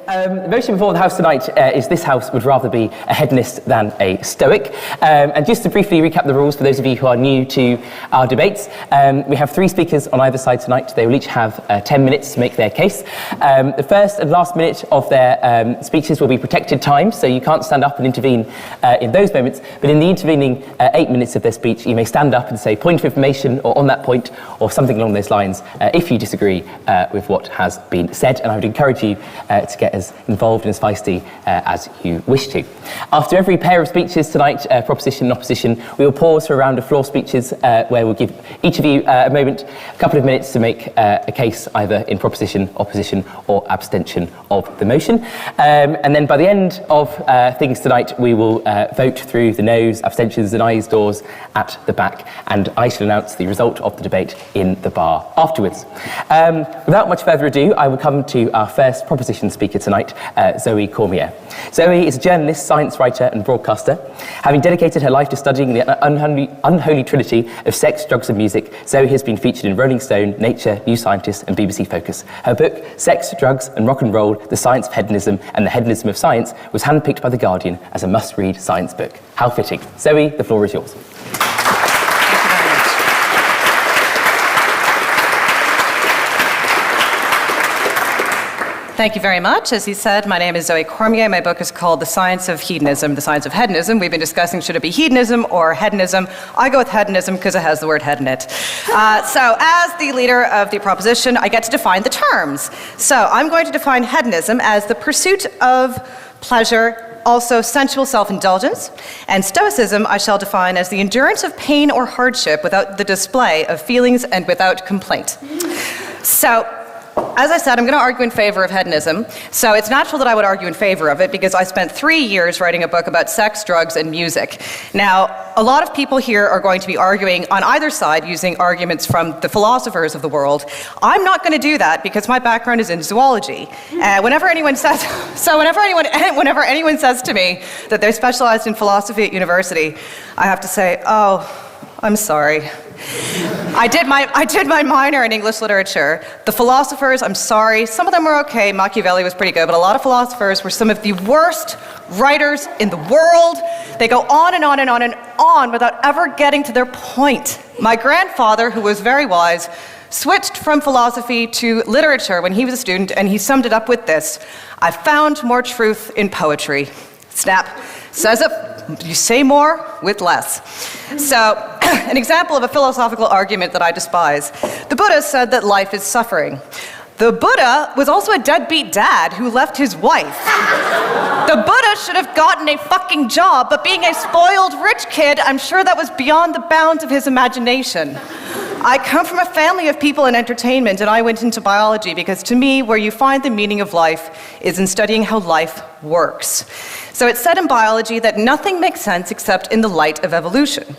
The motion before the House tonight is this House would rather be a hedonist than a Stoic. And just to briefly recap the rules for those of you who are new to our debates, we have 3 speakers on either side tonight. They will each have 10 minutes to make their case. The first and last minute of their speeches will be protected time, so you can't stand up and intervene in those moments. But in the intervening 8 minutes of their speech, you may stand up and say point of information or on that point or something along those lines if you disagree with what has been said. And I would encourage you to get as involved and as feisty as you wish to. After every pair of speeches tonight, proposition and opposition, we will pause for a round of floor speeches where we'll give each of you a moment, a couple of minutes to make a case either in proposition, opposition or abstention of the motion. And then by the end of things tonight, we will vote through the noes, abstentions and ayes doors at the back, and I shall announce the result of the debate in the bar afterwards. Without much further ado, I will come to our first proposition speaker tonight, Zoe Cormier. Zoe is a journalist, science writer and broadcaster. Having dedicated her life to studying the unholy trinity of sex, drugs and music, Zoe has been featured in Rolling Stone, Nature, New Scientist and BBC Focus. Her book, Sex, Drugs and Rock and Roll, The Science of Hedonism and the Hedonism of Science, was handpicked by The Guardian as a must-read science book. How fitting. Zoe, the floor is yours. Thank you very much. As he said, my name is Zoe Cormier. My book is called The Science of Hedonism, The Science of Hedonism. We've been discussing should it be hedonism or hedonism. I go with hedonism because it has the word head in it. So as the leader of the proposition, I get to define the terms. So I'm going to define hedonism as the pursuit of pleasure, also sensual self-indulgence, and Stoicism I shall define as the endurance of pain or hardship without the display of feelings and without complaint. So, as I said, I'm going to argue in favor of hedonism, so it's natural that I would argue in favor of it because I spent 3 years writing a book about sex, drugs, and music. Now, a lot of people here are going to be arguing on either side using arguments from the philosophers of the world. I'm not going to do that because my background is in zoology. Whenever anyone says to me that they're specialized in philosophy at university, I have to say, oh, I'm sorry. I did my minor in English literature. The philosophers, I'm sorry, some of them were okay. Machiavelli was pretty good, but a lot of philosophers were some of the worst writers in the world. They go on and on and on and on without ever getting to their point. My grandfather, who was very wise, switched from philosophy to literature when he was a student, and he summed it up with this: I found more truth in poetry. Snap. Says it. You say more with less. So, an example of a philosophical argument that I despise. The Buddha said that life is suffering. The Buddha was also a deadbeat dad who left his wife. The Buddha should have gotten a fucking job, but being a spoiled rich kid, I'm sure that was beyond the bounds of his imagination. I come from a family of people in entertainment, and I went into biology because to me, where you find the meaning of life is in studying how life works. So it's said in biology that nothing makes sense except in the light of evolution.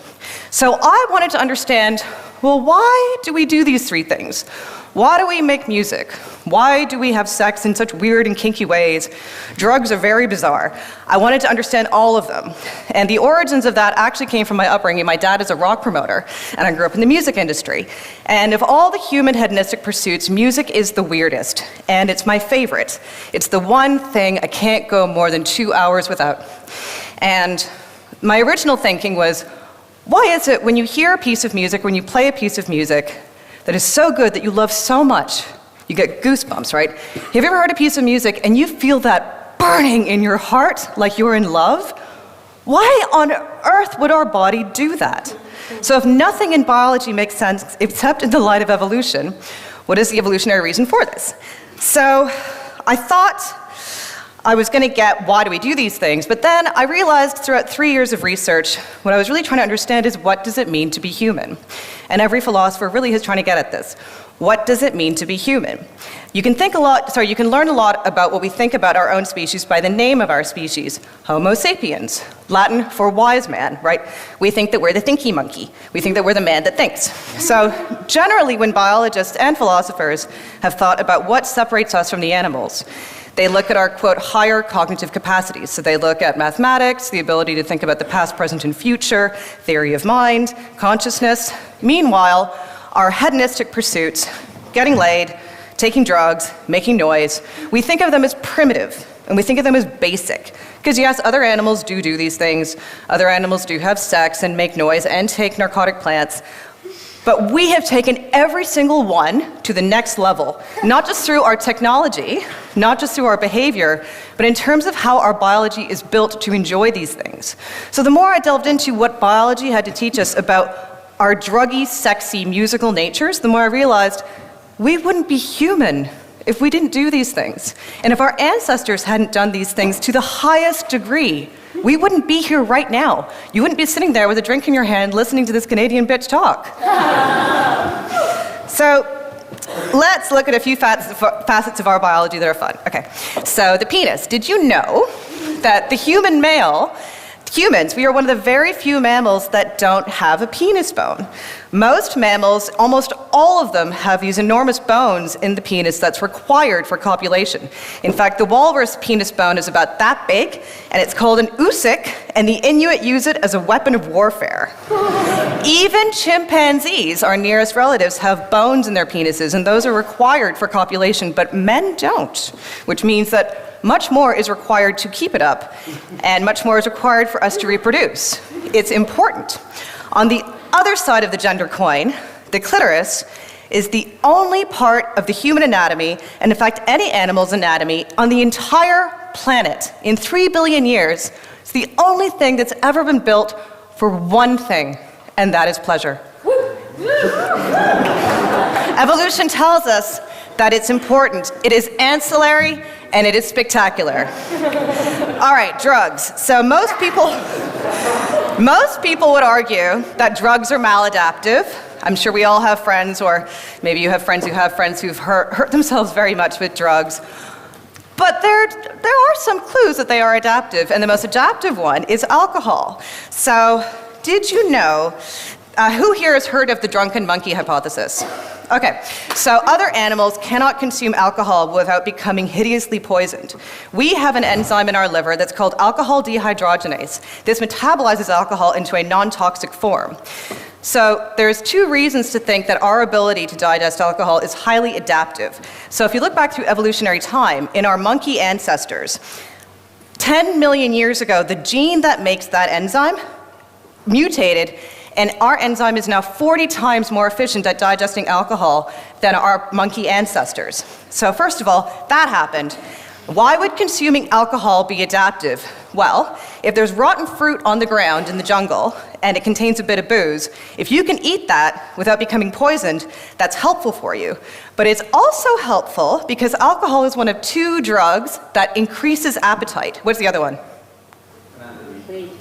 So I wanted to understand, well, why do we do these 3 things? Why do we make music? Why do we have sex in such weird and kinky ways? Drugs are very bizarre. I wanted to understand all of them. And the origins of that actually came from my upbringing. My dad is a rock promoter, and I grew up in the music industry. And of all the human hedonistic pursuits, music is the weirdest, and it's my favorite. It's the one thing I can't go more than 2 hours without. And my original thinking was, why is it when you hear a piece of music, when you play a piece of music, that is so good that you love so much, you get goosebumps, right? Have you ever heard a piece of music and you feel that burning in your heart like you're in love? Why on earth would our body do that? So if nothing in biology makes sense except in the light of evolution, what is the evolutionary reason for this? So I thought I was going to get why do we do these things, but then I realized throughout 3 years of research, what I was really trying to understand is what does it mean to be human? And every philosopher really is trying to get at this. What does it mean to be human? You can learn a lot about what we think about our own species by the name of our species, Homo sapiens, Latin for wise man, right? We think that we're the thinky monkey. We think that we're the man that thinks. So generally when biologists and philosophers have thought about what separates us from the animals, they look at our, quote, higher cognitive capacities. So they look at mathematics, the ability to think about the past, present, and future, theory of mind, consciousness. Meanwhile, our hedonistic pursuits, getting laid, taking drugs, making noise, we think of them as primitive, and we think of them as basic. Because yes, other animals do these things. Other animals do have sex and make noise and take narcotic plants. But we have taken every single one to the next level, not just through our technology, not just through our behavior, but in terms of how our biology is built to enjoy these things. So the more I delved into what biology had to teach us about our druggy, sexy, musical natures, the more I realized we wouldn't be human if we didn't do these things. And if our ancestors hadn't done these things to the highest degree, we wouldn't be here right now. You wouldn't be sitting there with a drink in your hand listening to this Canadian bitch talk. So let's look at a few facets of our biology that are fun. Okay, so the penis. Did you know that the human male, humans, we are one of the very few mammals that don't have a penis bone. Most mammals, almost all of them, have these enormous bones in the penis that's required for copulation. In fact, the walrus penis bone is about that big, and it's called an usic, and the Inuit use it as a weapon of warfare. Even chimpanzees, our nearest relatives, have bones in their penises, and those are required for copulation, but men don't, which means that much more is required to keep it up, and much more is required for us to reproduce. It's important. On the other side of the gender coin, the clitoris is the only part of the human anatomy, and in fact any animal's anatomy, on the entire planet in 3 billion years. It's the only thing that's ever been built for one thing, and that is pleasure. Evolution tells us that it's important. It is ancillary, and it is spectacular. All right, drugs. So most people would argue that drugs are maladaptive. I'm sure we all have friends, or maybe you have friends who've hurt themselves very much with drugs. But there are some clues that they are adaptive, and the most adaptive one is alcohol. So did you know, who here has heard of the drunken monkey hypothesis? Okay, so other animals cannot consume alcohol without becoming hideously poisoned. We have an enzyme in our liver that's called alcohol dehydrogenase. This metabolizes alcohol into a non-toxic form. So there's 2 reasons to think that our ability to digest alcohol is highly adaptive. So if you look back through evolutionary time, in our monkey ancestors, 10 million years ago, the gene that makes that enzyme mutated, and our enzyme is now 40 times more efficient at digesting alcohol than our monkey ancestors. So first of all, that happened. Why would consuming alcohol be adaptive? Well, if there's rotten fruit on the ground in the jungle and it contains a bit of booze, if you can eat that without becoming poisoned, that's helpful for you. But it's also helpful because alcohol is one of 2 drugs that increases appetite. What's the other one?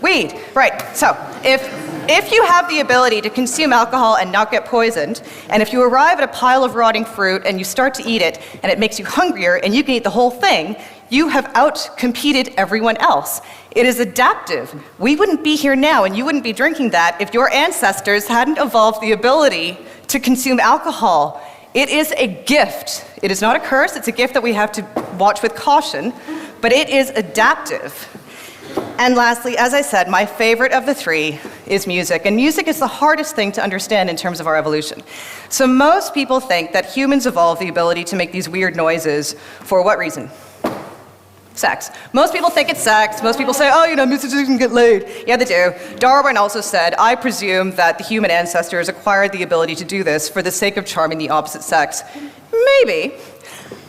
Weed, right. So if you have the ability to consume alcohol and not get poisoned, and if you arrive at a pile of rotting fruit and you start to eat it and it makes you hungrier and you can eat the whole thing, you have out-competed everyone else. It is adaptive. We wouldn't be here now and you wouldn't be drinking that if your ancestors hadn't evolved the ability to consume alcohol. It is a gift. It is not a curse, it's a gift that we have to watch with caution, but it is adaptive. And lastly, as I said, my favorite of the 3 is music. And music is the hardest thing to understand in terms of our evolution. So most people think that humans evolved the ability to make these weird noises for what reason? Sex. Most people think it's sex. Most people say, oh, music doesn't get laid. Yeah, they do. Darwin also said, I presume that the human ancestors acquired the ability to do this for the sake of charming the opposite sex. Maybe.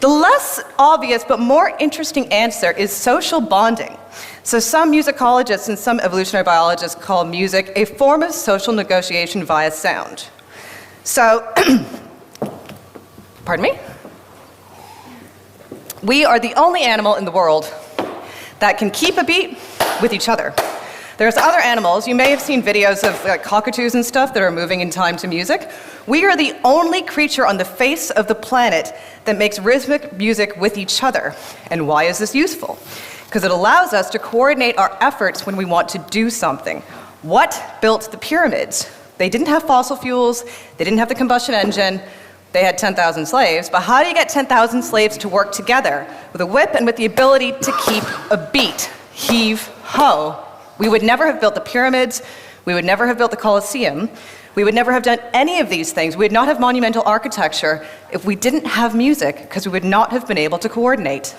The less obvious but more interesting answer is social bonding. So some musicologists and some evolutionary biologists call music a form of social negotiation via sound. So, pardon me? We are the only animal in the world that can keep a beat with each other. There's other animals, you may have seen videos of cockatoos and stuff that are moving in time to music. We are the only creature on the face of the planet that makes rhythmic music with each other. And why is this useful? Because it allows us to coordinate our efforts when we want to do something. What built the pyramids? They didn't have fossil fuels, they didn't have the combustion engine, they had 10,000 slaves, but how do you get 10,000 slaves to work together with a whip and with the ability to keep a beat? Heave ho. We would never have built the pyramids, we would never have built the Colosseum. We would never have done any of these things. We would not have monumental architecture if we didn't have music, because we would not have been able to coordinate.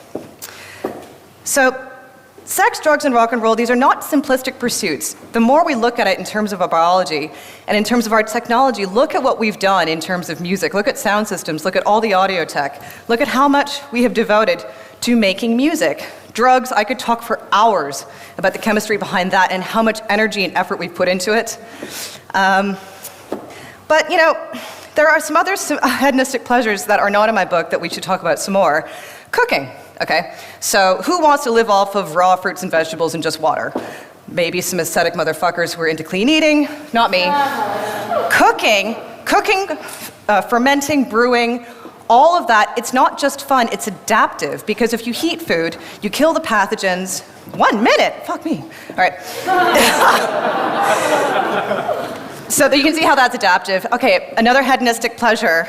So, sex, drugs, and rock and roll, these are not simplistic pursuits. The more we look at it in terms of our biology and in terms of our technology, look at what we've done in terms of music. Look at sound systems, look at all the audio tech. Look at how much we have devoted to making music. Drugs, I could talk for hours about the chemistry behind that and how much energy and effort we've put into it. But, you know, there are some other hedonistic pleasures that are not in my book that we should talk about some more. Cooking, okay? So who wants to live off of raw fruits and vegetables and just water? Maybe some ascetic motherfuckers who are into clean eating, not me. Cooking, fermenting, brewing, all of that, it's not just fun, it's adaptive, because if you heat food, you kill the pathogens. 1 minute, fuck me. All right. So you can see how that's adaptive. Okay, another hedonistic pleasure,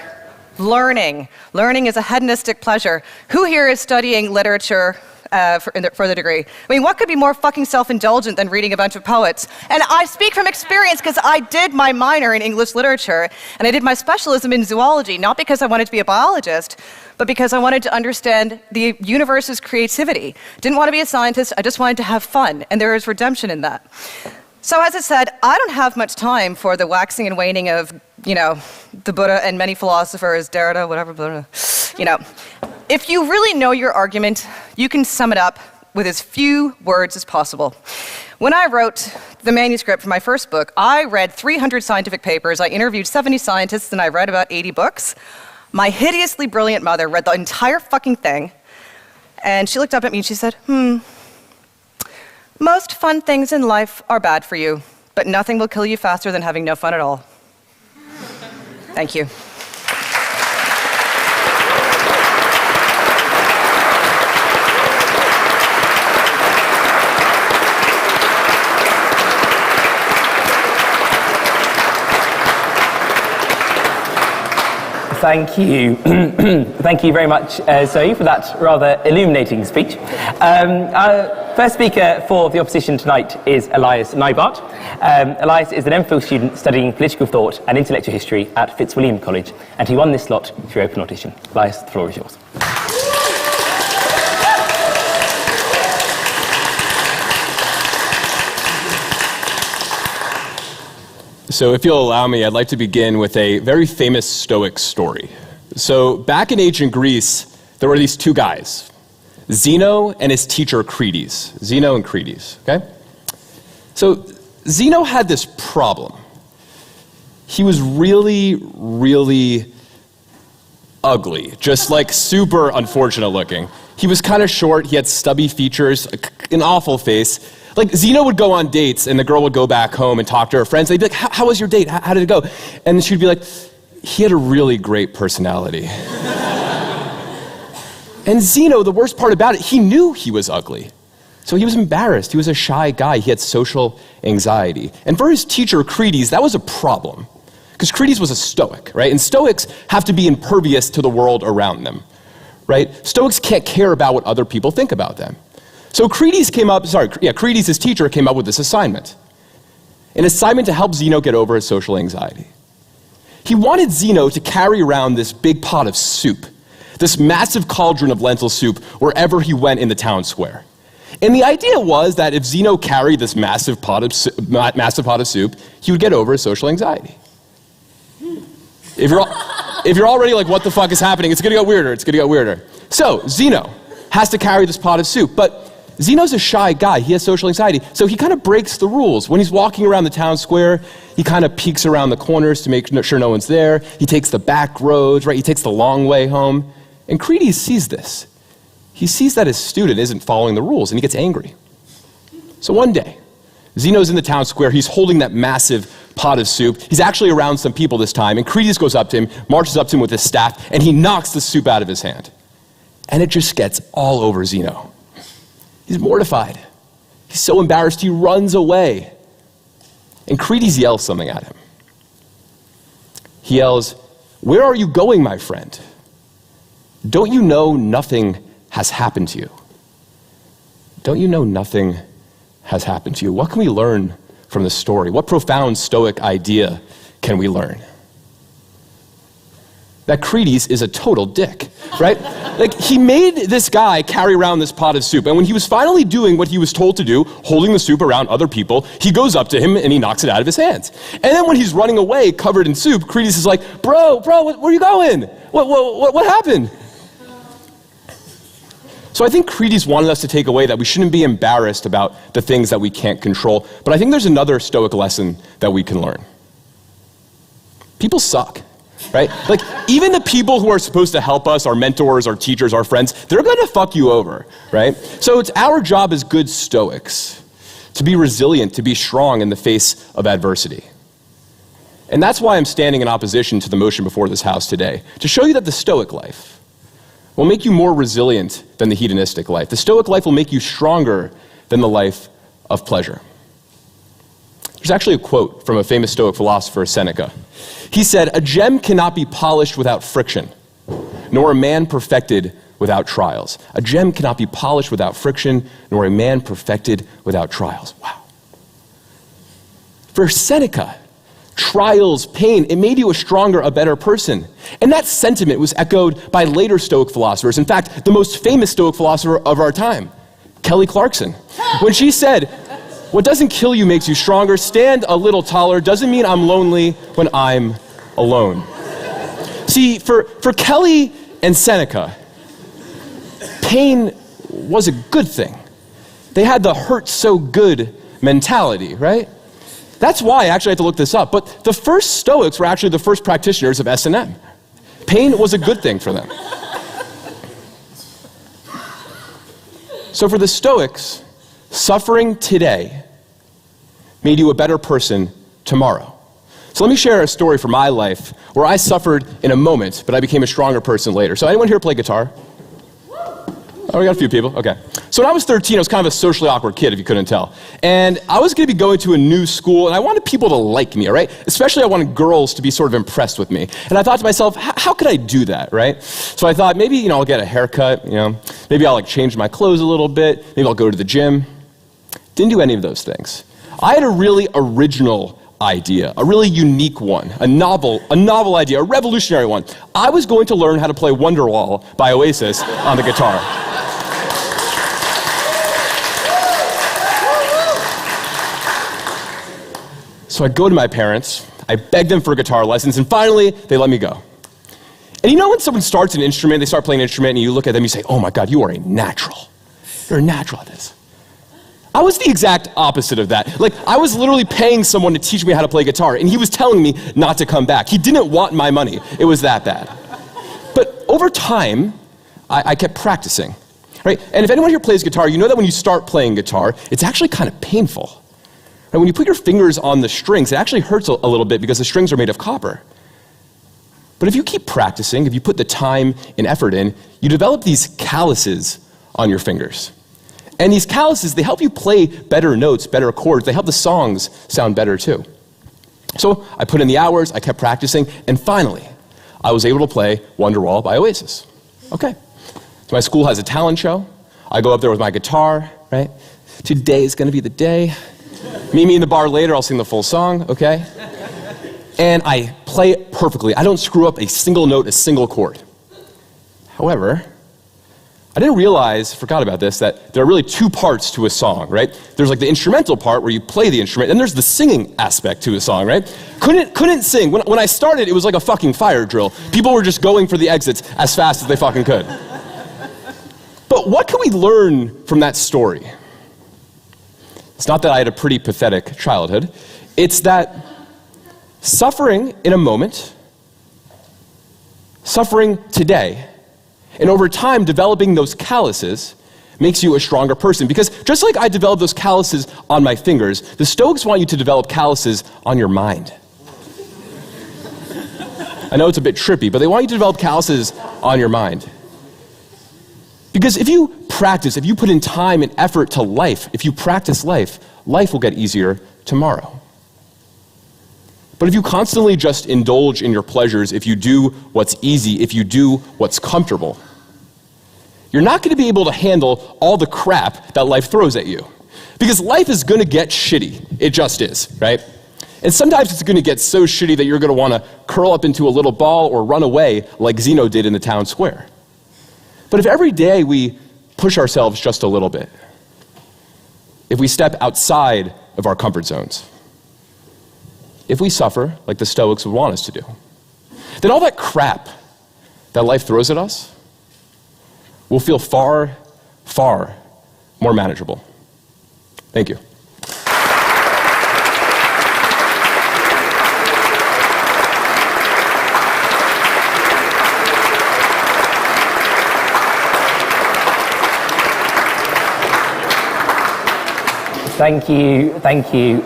learning. Learning is a hedonistic pleasure. Who here is studying literature for the degree? I mean, what could be more fucking self-indulgent than reading a bunch of poets? And I speak from experience because I did my minor in English literature, and I did my specialism in zoology, not because I wanted to be a biologist, but because I wanted to understand the universe's creativity. Didn't want to be a scientist, I just wanted to have fun, and there is redemption in that. So as I said, I don't have much time for the waxing and waning of, you know, the Buddha and many philosophers, Derrida, whatever, you know. If you really know your argument, you can sum it up with as few words as possible. When I wrote the manuscript for my first book, I read 300 scientific papers, I interviewed 70 scientists, and I read about 80 books. My hideously brilliant mother read the entire fucking thing, and she looked up at me and she said, most fun things in life are bad for you, but nothing will kill you faster than having no fun at all. Thank you. Thank you. Thank you very much, Zoe, for that rather illuminating speech. Our first speaker for the opposition tonight is Elias Neibart. Elias is an MPhil student studying political thought and intellectual history at Fitzwilliam College, and he won this slot through open audition. Elias, the floor is yours. So if you'll allow me, I'd like to begin with a very famous Stoic story. So back in ancient Greece, there were these two guys, Zeno and his teacher Cretes. Zeno and Cretes, okay? So Zeno had this problem. He was really, really ugly, just like super unfortunate looking. He was kind of short, he had stubby features, an awful face. Like, Zeno would go on dates, and the girl would go back home and talk to her friends. They'd be like, how was your date? How did it go? And she'd be like, he had a really great personality. And Zeno, the worst part about it, he knew he was ugly. So he was embarrassed. He was a shy guy. He had social anxiety. And for his teacher, Cretes, that was a problem. Because Cretes was a Stoic, right? And Stoics have to be impervious to the world around them, right? Stoics can't care about what other people think about them. So Cretes, his teacher, came up with this assignment. An assignment to help Zeno get over his social anxiety. He wanted Zeno to carry around this big pot of soup, this massive cauldron of lentil soup, wherever he went in the town square. And the idea was that if Zeno carried this massive pot of soup, he would get over his social anxiety. If you're already like, what the fuck is happening? It's gonna get weirder. So Zeno has to carry this pot of soup, but Zeno's a shy guy. He has social anxiety, so he kind of breaks the rules. When he's walking around the town square, he kind of peeks around the corners to make sure no one's there. He takes the back roads, right? He takes the long way home. And Cretes sees this. He sees that his student isn't following the rules, and he gets angry. So one day, Zeno's in the town square. He's holding that massive pot of soup. He's actually around some people this time, and Cretes goes up to him, marches up to him with his staff, and he knocks the soup out of his hand. And it just gets all over Zeno. He's mortified. He's so embarrassed, he runs away. And Cretes yells something at him. He yells, "Where are you going, my friend? Don't you know nothing has happened to you? Don't you know nothing has happened to you?" What can we learn from this story? What profound Stoic idea can we learn? That Cretes is a total dick, right? Like, he made this guy carry around this pot of soup, and when he was finally doing what he was told to do, holding the soup around other people, he goes up to him and he knocks it out of his hands. And then when he's running away covered in soup, Cretes is like, bro, where are you going? What happened? So I think Cretes wanted us to take away that we shouldn't be embarrassed about the things that we can't control, but I think there's another Stoic lesson that we can learn. People suck. Right? Like, even the people who are supposed to help us, our mentors, our teachers, our friends, they're gonna fuck you over, right? So it's our job as good Stoics to be resilient, to be strong in the face of adversity. And that's why I'm standing in opposition to the motion before this house today, to show you that the Stoic life will make you more resilient than the hedonistic life. The Stoic life will make you stronger than the life of pleasure. There's actually a quote from a famous Stoic philosopher, Seneca. He said, "A gem cannot be polished without friction, nor a man perfected without trials." A gem cannot be polished without friction, nor a man perfected without trials. Wow. For Seneca, trials, pain, it made you a stronger, a better person. And that sentiment was echoed by later Stoic philosophers. In fact, the most famous Stoic philosopher of our time, Kelly Clarkson. When she said, "What doesn't kill you makes you stronger. Stand a little taller. Doesn't mean I'm lonely when I'm alone." See, for Kelly and Seneca, pain was a good thing. They had the hurt so good mentality, right? That's why I actually had to look this up. But the first Stoics were actually the first practitioners of S&M. Pain was a good thing for them. So for the Stoics, suffering today made you a better person tomorrow. So let me share a story from my life where I suffered in a moment, but I became a stronger person later. So anyone here play guitar? Oh, we got a few people, okay. So when I was 13, I was kind of a socially awkward kid, if you couldn't tell. And I was gonna be going to a new school, and I wanted people to like me, all right? Especially I wanted girls to be sort of impressed with me. And I thought to myself, how could I do that, right? So I thought, maybe, I'll get a haircut, maybe I'll change my clothes a little bit, maybe I'll go to the gym. Didn't do any of those things. I had a really original idea, a really unique one, a novel idea, a revolutionary one. I was going to learn how to play Wonderwall by Oasis on the guitar. So I go to my parents, I beg them for guitar lessons, and finally, they let me go. And when someone starts an instrument, they start playing an instrument, and you look at them, you say, "Oh my God, you are a natural. You're a natural at this." I was the exact opposite of that. Like, I was literally paying someone to teach me how to play guitar, and he was telling me not to come back. He didn't want my money. It was that bad. But over time, I kept practicing, right? And if anyone here plays guitar, you know that when you start playing guitar, it's actually kind of painful. And when you put your fingers on the strings, it actually hurts a little bit because the strings are made of copper. But if you keep practicing, if you put the time and effort in, you develop these calluses on your fingers. And these calluses, they help you play better notes, better chords. They help the songs sound better too. So I put in the hours, I kept practicing, and finally, I was able to play Wonderwall by Oasis. Okay. So my school has a talent show. I go up there with my guitar, right? Today is gonna be the day. Meet me in the bar later, I'll sing the full song, okay? And I play it perfectly. I don't screw up a single note, a single chord. However, I didn't realize, forgot about this, that there are really two parts to a song, right? There's like the instrumental part where you play the instrument, and there's the singing aspect to a song, right? Couldn't sing. When I started, it was like a fucking fire drill. People were just going for the exits as fast as they fucking could. But what can we learn from that story? It's not that I had a pretty pathetic childhood. It's that suffering in a moment, suffering today, and over time developing those calluses makes you a stronger person. Because just like I developed those calluses on my fingers, the Stoics want you to develop calluses on your mind. I know it's a bit trippy, but they want you to develop calluses on your mind. Because if you practice, if you put in time and effort to life, if you practice life, life will get easier tomorrow. But if you constantly just indulge in your pleasures, if you do what's easy, if you do what's comfortable, you're not going to be able to handle all the crap that life throws at you. Because life is going to get shitty. It just is, right? And sometimes it's going to get so shitty that you're going to want to curl up into a little ball or run away like Zeno did in the town square. But if every day we push ourselves just a little bit, if we step outside of our comfort zones, if we suffer like the Stoics would want us to do, then all that crap that life throws at us will feel far, far more manageable. Thank you. Thank you, thank you.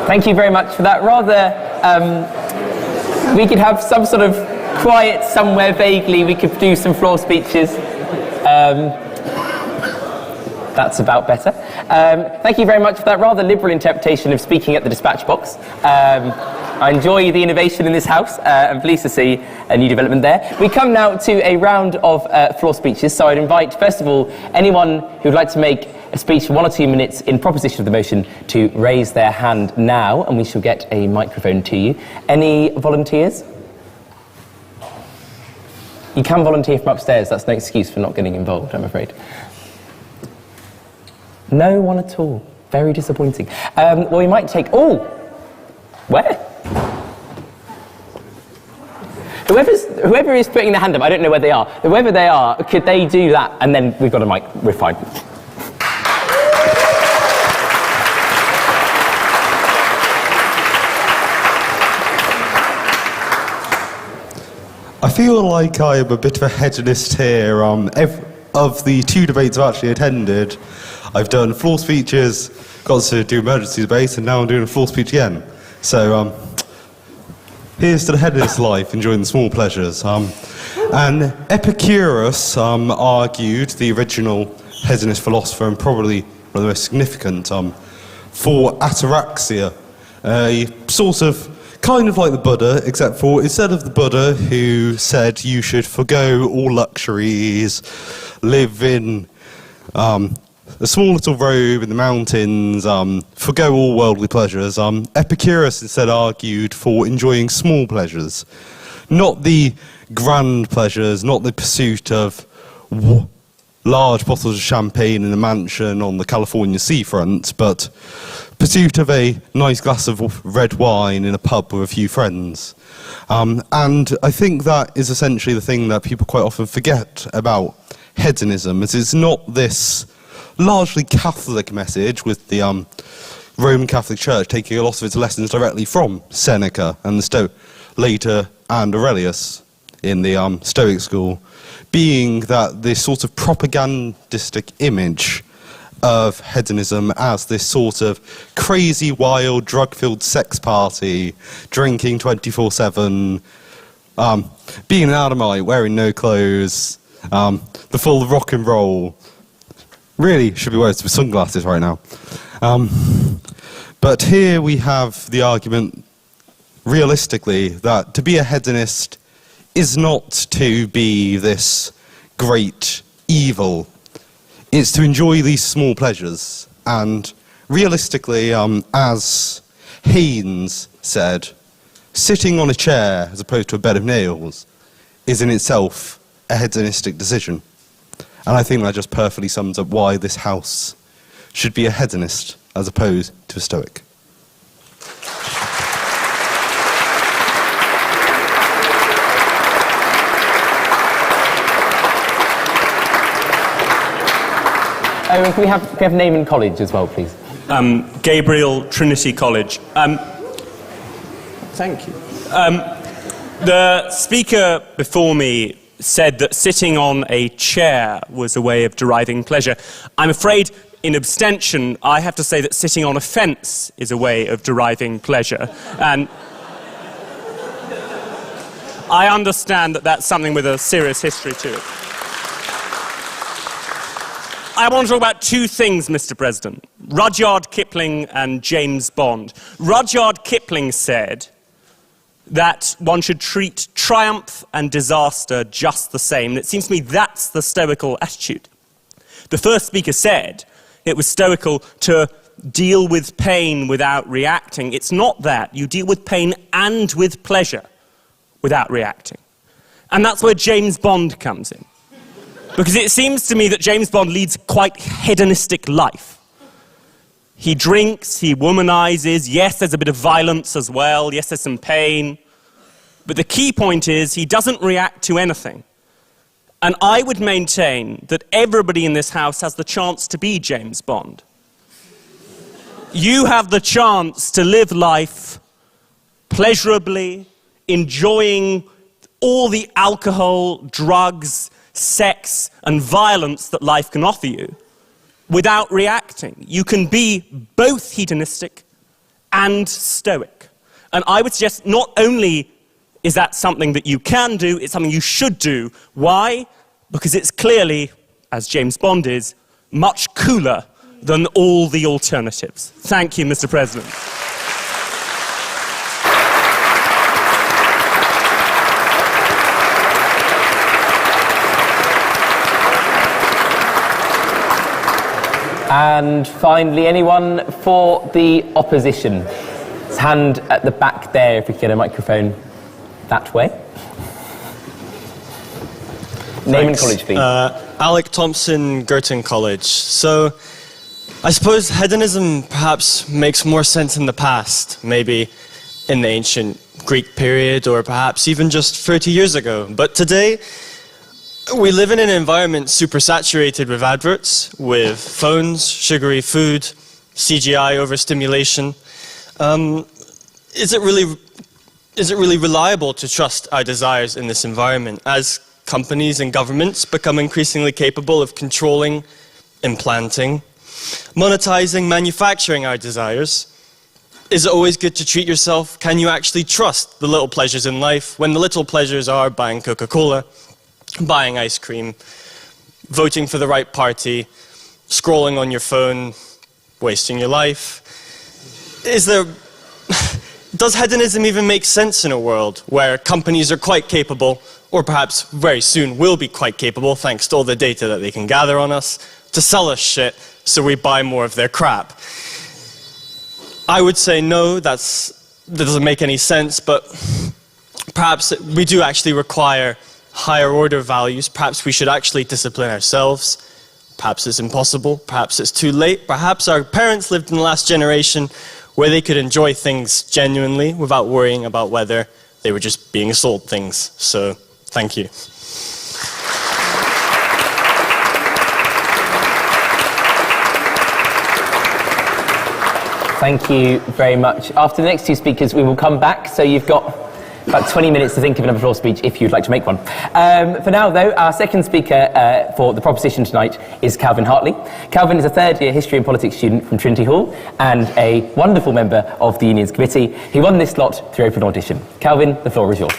Thank you very much for that. Rather, we could have some sort of quiet somewhere vaguely. We could do some floor speeches. That's about better. Thank you very much for that rather liberal interpretation of speaking at the dispatch box. I enjoy the innovation in this house. I'm pleased to see a new development there. We come now to a round of floor speeches. So I'd invite, first of all, anyone who would like to make a speech for 1 or 2 minutes in proposition of the motion to raise their hand now, and we shall get a microphone to you. Any volunteers? You can volunteer from upstairs. That's no excuse for not getting involved, I'm afraid. No one at all. Very disappointing. Well, we might take... Oh! Where? Whoever is putting their hand up, I don't know where they are. Whoever they are, could they do that? And then we've got a mic. We're fine. I feel like I'm a bit of a hedonist here. Of the 2 debates I've actually attended, I've done floor speeches, got to do emergency debates, and now I'm doing a floor speech again. So, here's to the hedonist life, enjoying the small pleasures. And Epicurus argued, the original hedonist philosopher and probably one of the most significant, for ataraxia, a sort of kind of like the Buddha, except for instead of the Buddha who said you should forgo all luxuries, live in a small little robe in the mountains, forgo all worldly pleasures, Epicurus instead argued for enjoying small pleasures. Not the grand pleasures, not the pursuit of large bottles of champagne in a mansion on the California seafront, but pursuit of a nice glass of red wine in a pub with a few friends. And I think that is essentially the thing that people quite often forget about hedonism, is it's not this largely Catholic message with the Roman Catholic Church taking a lot of its lessons directly from Seneca and the later and Aurelius in the Stoic school, being that this sort of propagandistic image of hedonism as this sort of crazy, wild, drug-filled sex party, drinking 24/7, being an Adamite, wearing no clothes, the full rock and roll. Really should be wearing some sunglasses right now. But here we have the argument, realistically, that to be a hedonist is not to be this great evil. It's to enjoy these small pleasures. And realistically, as Haynes said, sitting on a chair as opposed to a bed of nails is in itself a hedonistic decision. And I think that just perfectly sums up why this house should be a hedonist as opposed to a Stoic. Oh, and can we have name and college as well, please? Gabriel Trinity College. Thank you. The speaker before me said that sitting on a chair was a way of deriving pleasure. I'm afraid in abstention, I have to say that sitting on a fence is a way of deriving pleasure. And I understand that that's something with a serious history to it. I want to talk about 2 things, Mr. President. Rudyard Kipling and James Bond. Rudyard Kipling said that one should treat triumph and disaster just the same. And it seems to me that's the Stoical attitude. The first speaker said it was Stoical to deal with pain without reacting. It's not that. You deal with pain and with pleasure without reacting. And that's where James Bond comes in. Because it seems to me that James Bond leads a quite hedonistic life. He drinks, he womanizes, yes, there's a bit of violence as well, yes, there's some pain. But the key point is he doesn't react to anything. And I would maintain that everybody in this house has the chance to be James Bond. You have the chance to live life pleasurably, enjoying all the alcohol, drugs, sex, and violence that life can offer you without reacting. You can be both hedonistic and stoic. And I would suggest not only is that something that you can do, it's something you should do. Why? Because it's clearly, as James Bond is, much cooler than all the alternatives. Thank you, Mr. President. And finally, anyone for the opposition? His hand at the back there, if we could get a microphone that way. Name and college, please. Alec Thompson, Girton College. So, I suppose hedonism perhaps makes more sense in the past, maybe in the ancient Greek period, or perhaps even just 30 years ago. But today, we live in an environment super saturated with adverts, with phones, sugary food, CGI overstimulation. Is it really reliable to trust our desires in this environment as companies and governments become increasingly capable of controlling, implanting, monetizing, manufacturing our desires? Is it always good to treat yourself? Can you actually trust the little pleasures in life when the little pleasures are buying Coca-Cola, buying ice cream, voting for the right party, scrolling on your phone, wasting your life? Does hedonism even make sense in a world where companies are quite capable, or perhaps very soon will be quite capable, thanks to all the data that they can gather on us, to sell us shit so we buy more of their crap? I would say no, that doesn't make any sense, but perhaps we do actually require higher order values. Perhaps we should actually discipline ourselves. Perhaps it's impossible, perhaps it's too late. Perhaps our parents lived in the last generation where they could enjoy things genuinely without worrying about whether they were just being sold things. So, thank you. Thank you very much. After the next two speakers, we will come back, so you've got about 20 minutes to think of an applause speech if you'd like to make one. For now, though, our second speaker for the proposition tonight is Calvin Hartley. Calvin is a third-year history and politics student from Trinity Hall and a wonderful member of the Union's committee. He won this slot through open audition. Calvin, the floor is yours.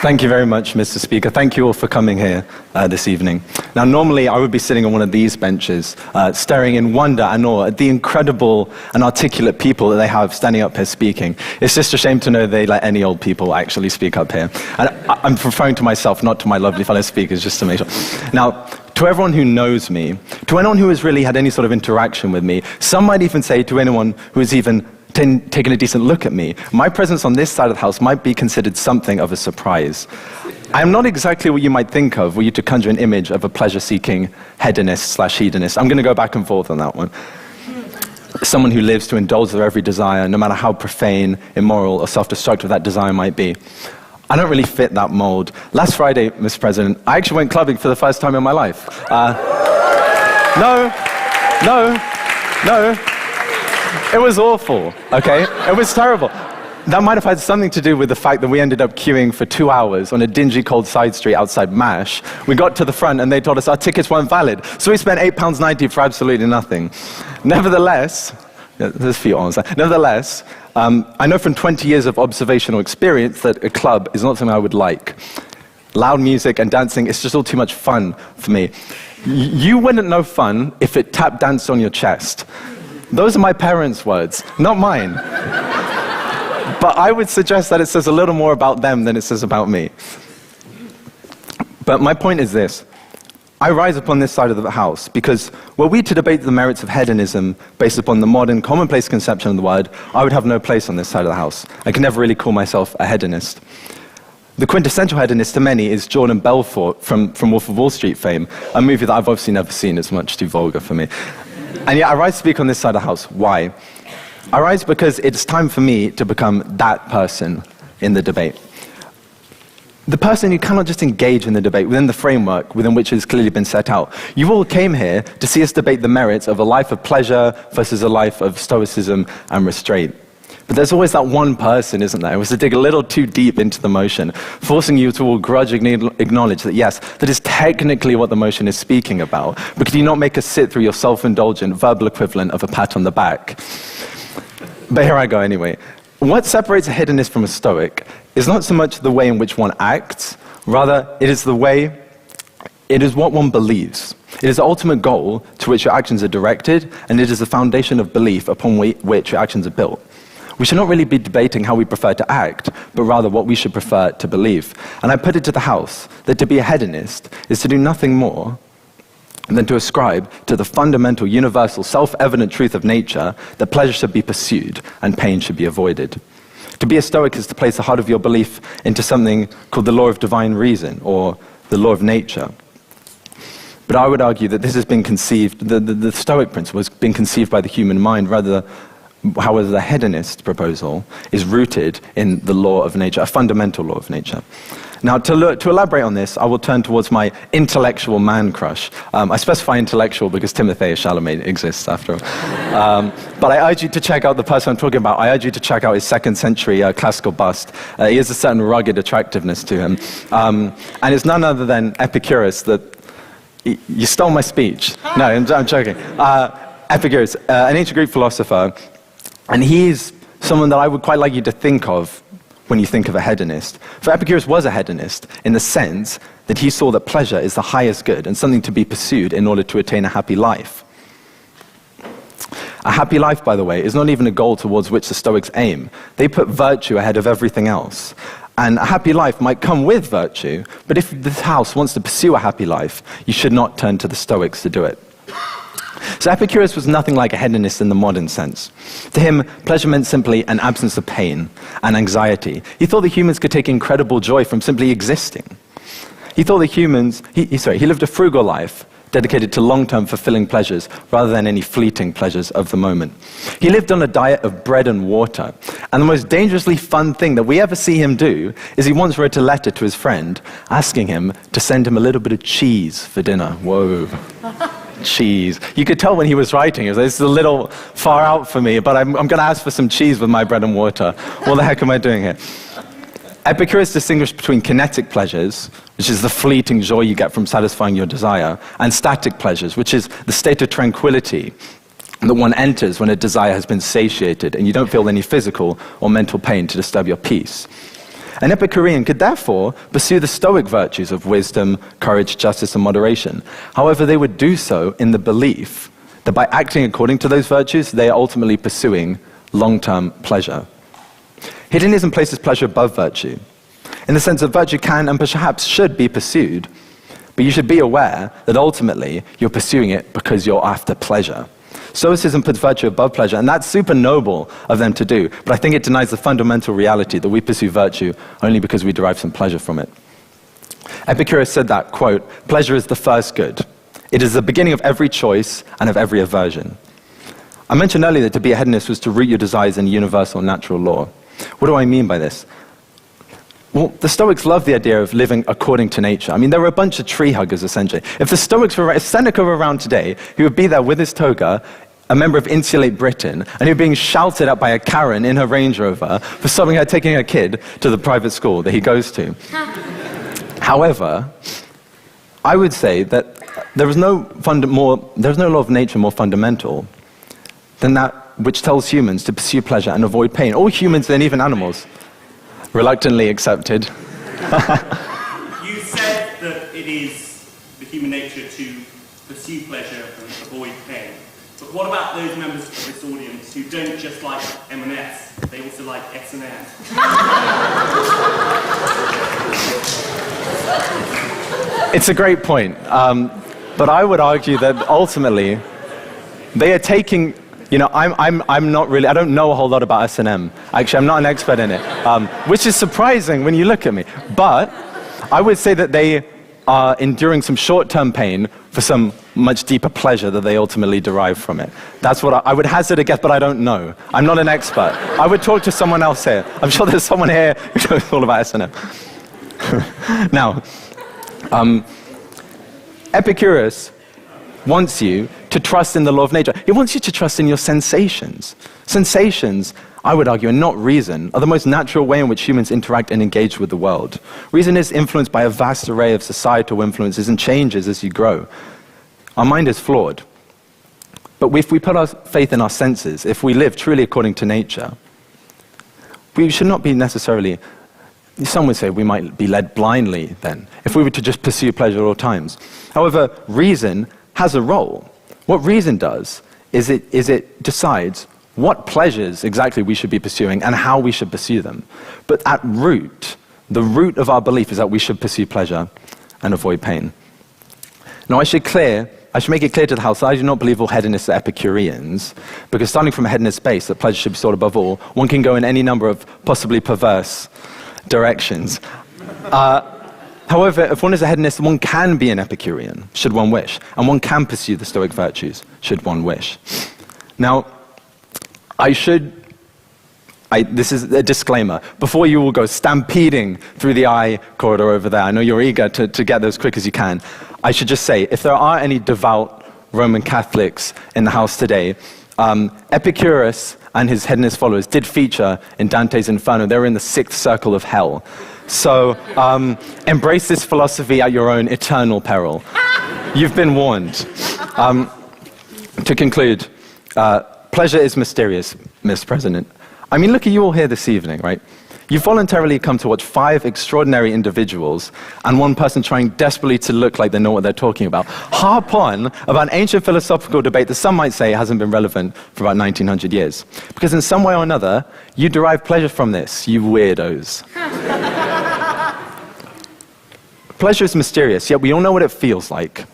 Thank you very much, Mr. Speaker. Thank you all for coming here this evening. Now, normally I would be sitting on one of these benches, staring in wonder and awe at the incredible and articulate people that they have standing up here speaking. It's just a shame to know they let any old people actually speak up here. And I'm referring to myself, not to my lovely fellow speakers, just to make sure. Now, to everyone who knows me, to anyone who has really had any sort of interaction with me, some might even say to anyone who has even taken a decent look at me, my presence on this side of the house might be considered something of a surprise. I'm not exactly what you might think of were you to conjure an image of a pleasure-seeking hedonist/hedonist. I'm going to go back and forth on that one. Someone who lives to indulge their every desire, no matter how profane, immoral, or self-destructive that desire might be. I don't really fit that mold. Last Friday, Mr. President, I actually went clubbing for the first time in my life. No. It was awful, okay? It was terrible. That might have had something to do with the fact that we ended up queuing for 2 hours on a dingy cold side street outside MASH. We got to the front and they told us our tickets weren't valid. So we spent £8.90 for absolutely nothing. Nevertheless, there's a few on that. Nevertheless, I know from 20 years of observational experience that a club is not something I would like. Loud music and dancing, it's just all too much fun for me. You wouldn't know fun if it tap danced on your chest. Those are my parents' words, not mine. But I would suggest that it says a little more about them than it says about me. But my point is this. I rise upon this side of the house because were we to debate the merits of hedonism based upon the modern commonplace conception of the word, I would have no place on this side of the house. I can never really call myself a hedonist. The quintessential hedonist to many is Jordan Belfort from Wolf of Wall Street fame, a movie that I've obviously never seen. It's much too vulgar for me. And yet I rise to speak on this side of the house. Why? I rise because it's time for me to become that person in the debate. The person who cannot just engage in the debate within the framework within which it has clearly been set out. You all came here to see us debate the merits of a life of pleasure versus a life of stoicism and restraint. But there's always that one person, isn't there, who was to dig a little too deep into the motion, forcing you to all grudgingly acknowledge that, yes, that is technically what the motion is speaking about, but could you not make us sit through your self-indulgent verbal equivalent of a pat on the back? But here I go anyway. What separates a hedonist from a Stoic is not so much the way in which one acts, rather it is what one believes. It is the ultimate goal to which your actions are directed, and it is the foundation of belief upon which your actions are built. We should not really be debating how we prefer to act, but rather what we should prefer to believe. And I put it to the house that to be a hedonist is to do nothing more than to ascribe to the fundamental, universal, self-evident truth of nature that pleasure should be pursued and pain should be avoided. To be a Stoic is to place the heart of your belief into something called the law of divine reason, or the law of nature. But I would argue that this has been conceived, the Stoic principle has been conceived by the human mind, however the hedonist proposal is rooted in the law of nature, a fundamental law of nature. Now, to elaborate on this, I will turn towards my intellectual man crush. I specify intellectual because Timothée Chalamet exists after all. But I urge you to check out the person I'm talking about. I urge you to check out his 2nd century classical bust. He has a certain rugged attractiveness to him. And it's none other than Epicurus that... You stole my speech. No, I'm joking. Epicurus, an ancient Greek philosopher, and he's someone that I would quite like you to think of when you think of a hedonist. For Epicurus was a hedonist in the sense that he saw that pleasure is the highest good and something to be pursued in order to attain a happy life. A happy life, by the way, is not even a goal towards which the Stoics aim. They put virtue ahead of everything else. And a happy life might come with virtue, but if this house wants to pursue a happy life, you should not turn to the Stoics to do it. So Epicurus was nothing like a hedonist in the modern sense. To him, pleasure meant simply an absence of pain and anxiety. He thought that humans could take incredible joy from simply existing. He thought that he lived a frugal life dedicated to long-term fulfilling pleasures rather than any fleeting pleasures of the moment. He lived on a diet of bread and water. And the most dangerously fun thing that we ever see him do is he once wrote a letter to his friend asking him to send him a little bit of cheese for dinner. Whoa. Cheese. You could tell when he was writing, he was like, this is a little far out for me, but I'm going to ask for some cheese with my bread and water. What the heck am I doing here? Epicurus distinguished between kinetic pleasures, which is the fleeting joy you get from satisfying your desire, and static pleasures, which is the state of tranquility that one enters when a desire has been satiated and you don't feel any physical or mental pain to disturb your peace. An Epicurean could therefore pursue the Stoic virtues of wisdom, courage, justice, and moderation. However, they would do so in the belief that by acting according to those virtues, they are ultimately pursuing long-term pleasure. Hedonism places pleasure above virtue, in the sense that virtue can and perhaps should be pursued, but you should be aware that ultimately you're pursuing it because you're after pleasure. Stoicism puts virtue above pleasure, and that's super noble of them to do, but I think it denies the fundamental reality that we pursue virtue only because we derive some pleasure from it. Epicurus said that, quote, "Pleasure is the first good. It is the beginning of every choice and of every aversion." I mentioned earlier that to be a hedonist was to root your desires in universal natural law. What do I mean by this? Well, the Stoics love the idea of living according to nature. I mean, they were a bunch of tree huggers, essentially. If Seneca were around today, he would be there with his toga, a member of Insulate Britain, and he'd be being shouted at by a Karen in her Range Rover for stopping her taking her kid to the private school that he goes to. However, I would say that there is no law of nature more fundamental than that which tells humans to pursue pleasure and avoid pain. All humans and even animals. Reluctantly accepted. You said that it is the human nature to pursue pleasure and avoid pain. But what about those members of this audience who don't just like M&S, they also like S&M? It's a great point. But I would argue that ultimately, they are taking, I'm not really, I don't know a whole lot about S&M. Actually, I'm not an expert in it, which is surprising when you look at me. But I would say that they are enduring some short-term pain for some much deeper pleasure that they ultimately derive from it. That's what I would hazard a guess, but I don't know. I'm not an expert. I would talk to someone else here. I'm sure there's someone here who knows all about S&M. Now, Epicurus wants you to trust in the law of nature. He wants you to trust in your sensations. Sensations, I would argue, and not reason, are the most natural way in which humans interact and engage with the world. Reason is influenced by a vast array of societal influences and changes as you grow. Our mind is flawed. But if we put our faith in our senses, if we live truly according to nature, we should not be necessarily, some would say we might be led blindly then, if we were to just pursue pleasure at all times. However, reason has a role. What reason does is it decides what pleasures exactly we should be pursuing and how we should pursue them. But at root, the root of our belief is that we should pursue pleasure and avoid pain. Now I should make it clear to the house that I do not believe all hedonists are Epicureans, because starting from a hedonist base, that pleasure should be sought above all, one can go in any number of possibly perverse directions. However, if one is a hedonist, one can be an Epicurean, should one wish, and one can pursue the Stoic virtues, should one wish. Now, this is a disclaimer. Before you all go stampeding through the I corridor over there, I know you're eager to get there as quick as you can, I should just say, if there are any devout Roman Catholics in the house today, Epicurus and his hedonist followers did feature in Dante's Inferno. They were in the 6th circle of hell. So embrace this philosophy at your own eternal peril. You've been warned. To conclude, pleasure is mysterious, Mr. President. I mean, look at you all here this evening, right? You voluntarily come to watch 5 extraordinary individuals and one person trying desperately to look like they know what they're talking about harp on about an ancient philosophical debate that some might say hasn't been relevant for about 1900 years. Because in some way or another, you derive pleasure from this, you weirdos. Pleasure is mysterious, yet we all know what it feels like.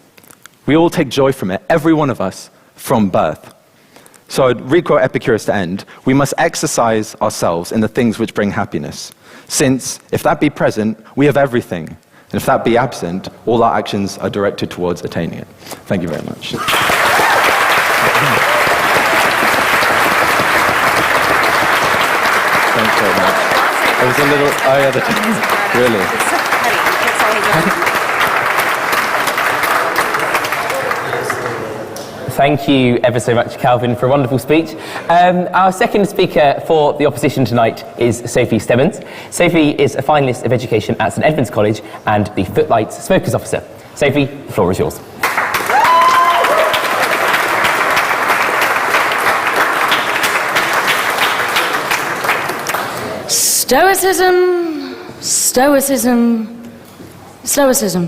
We all take joy from it, every one of us, from birth. So I'd requote Epicurus to end: we must exercise ourselves in the things which bring happiness, since if that be present, we have everything, and if that be absent, all our actions are directed towards attaining it. Thank you very much. Thanks very much. It was a little, really? It's so petty. Thank you ever so much, Calvin, for a wonderful speech. Our second speaker for the opposition tonight is Sophie Stemmons. Sophie is a finalist of education at St Edmund's College and the Footlights Smokers Officer. Sophie, the floor is yours. Stoicism, Stoicism, Stoicism.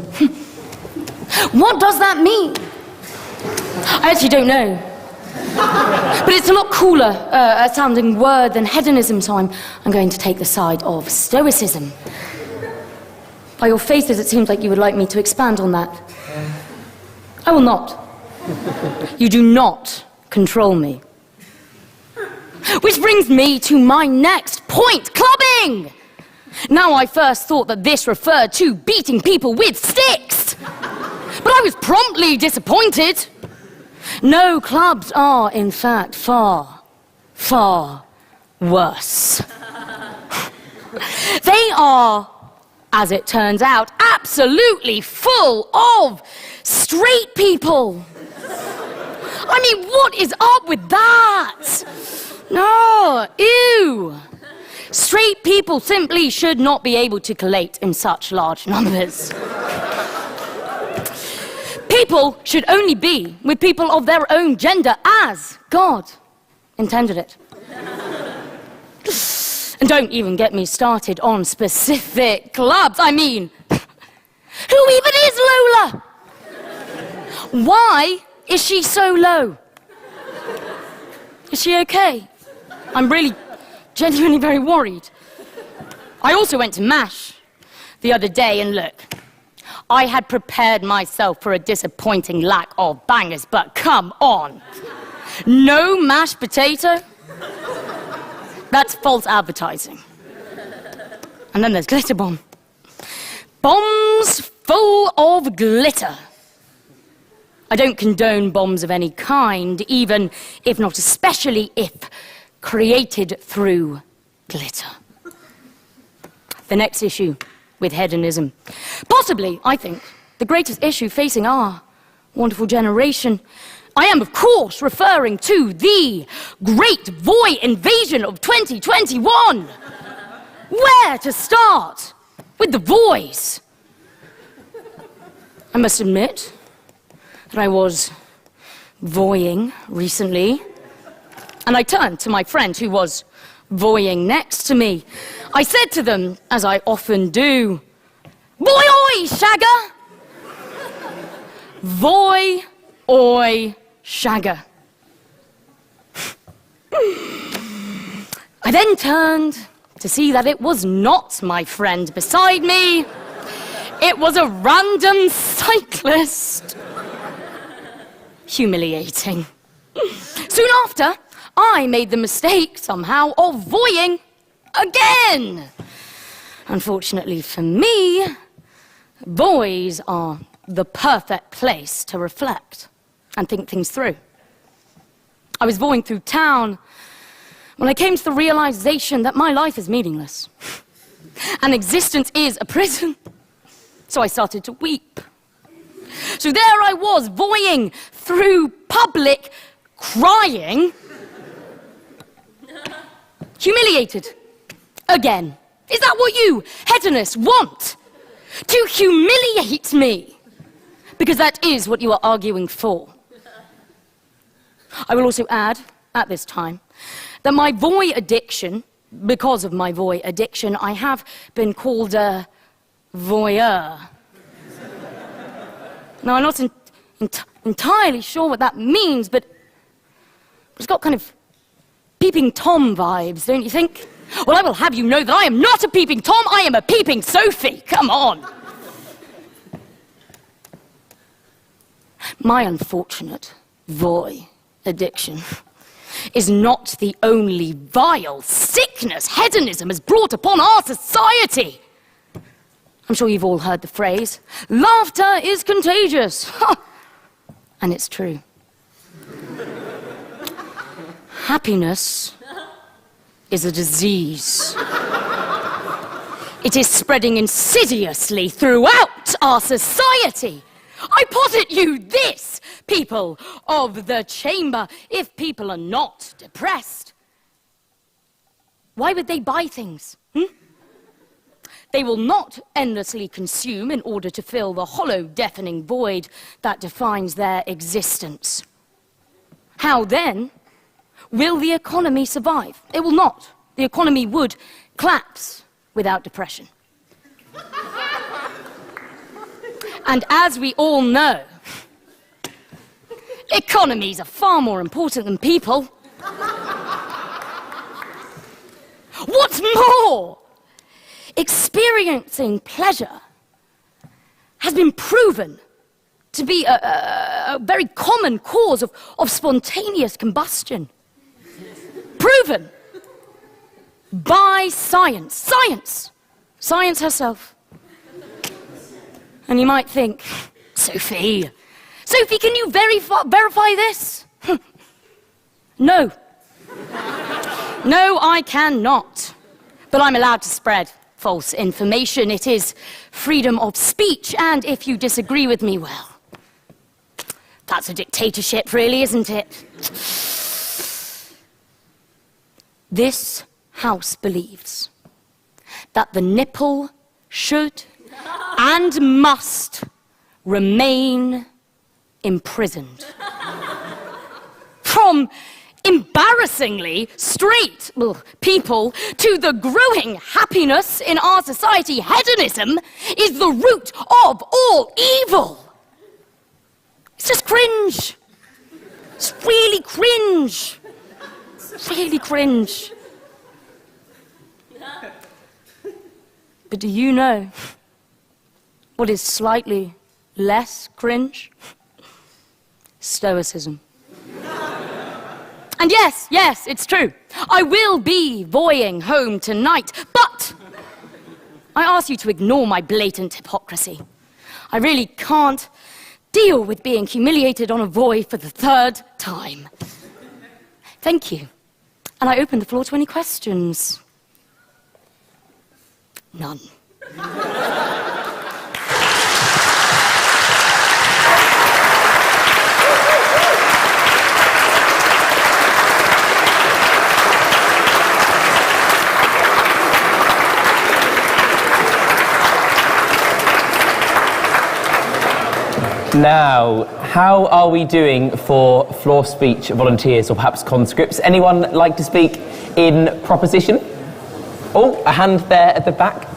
What does that mean? I actually don't know. But it's a lot cooler sounding word than hedonism, so I'm going to take the side of Stoicism. By your faces, it seems like you would like me to expand on that. I will not. You do not control me. Which brings me to my next point, clubbing! Now, I first thought that this referred to beating people with sticks. But I was promptly disappointed. No, clubs are, in fact, far, far worse. They are, as it turns out, absolutely full of straight people. I mean, what is up with that? No, ew. Straight people simply should not be able to collate in such large numbers. People should only be with people of their own gender as God intended it. And don't even get me started on specific clubs. I mean, who even is Lola? Why is she so low? Is she okay? I'm really genuinely very worried. I also went to MASH the other day, and look, I had prepared myself for a disappointing lack of bangers, but come on. No mashed potato? That's false advertising. And then there's glitter bomb. Bombs full of glitter. I don't condone bombs of any kind, even if not especially if created through glitter. The next issue with hedonism. Possibly, I think, the greatest issue facing our wonderful generation. I am, of course, referring to the Great Voy Invasion of 2021. Where to start? With the voice. I must admit that I was voying recently, and I turned to my friend who was voying next to me. I said to them, as I often do, "Voy oi, shagger!" Voy oi, shagger. I then turned to see that it was not my friend beside me. It was a random cyclist. Humiliating. Soon after, I made the mistake, somehow, of voying again. Unfortunately for me, voys are the perfect place to reflect and think things through. I was voying through town when I came to the realization that my life is meaningless and existence is a prison. So I started to weep. So there I was, voying through public, crying, humiliated. Again. Is that what you, hedonists, want? To humiliate me? Because that is what you are arguing for. I will also add, at this time, that my voy addiction, because of my voy addiction, I have been called a voyeur. Now, I'm not entirely sure what that means, but it's got kind of peeping Tom vibes, don't you think? Well, I will have you know that I am not a peeping Tom, I am a peeping Sophie. Come on. My unfortunate voy addiction is not the only vile sickness hedonism has brought upon our society. I'm sure you've all heard the phrase, laughter is contagious. And it's true. Happiness is a disease. It is spreading insidiously throughout our society. I posit you this, people of the chamber, if people are not depressed, why would they buy things? They will not endlessly consume in order to fill the hollow, deafening void that defines their existence. How then will the economy survive? It will not. The economy would collapse without depression. And as we all know, economies are far more important than people. What's more, experiencing pleasure has been proven to be a very common cause of spontaneous combustion. Proven by science. Science herself. And you might think, Sophie, can you verify this? No. No, I cannot. But I'm allowed to spread false information. It is freedom of speech, and if you disagree with me, well, that's a dictatorship, really, isn't it? This house believes that the nipple should and must remain imprisoned. From embarrassingly straight people to the growing happiness in our society, hedonism is the root of all evil. It's just cringe. It's really cringe. Really cringe. But do you know what is slightly less cringe? Stoicism. And yes, it's true. I will be voying home tonight, but I ask you to ignore my blatant hypocrisy. I really can't deal with being humiliated on a voy for the 3rd time. Thank you. And I open the floor to any questions. None. Now, how are we doing for floor speech volunteers or perhaps conscripts? Anyone like to speak in proposition? Oh, a hand there at the back.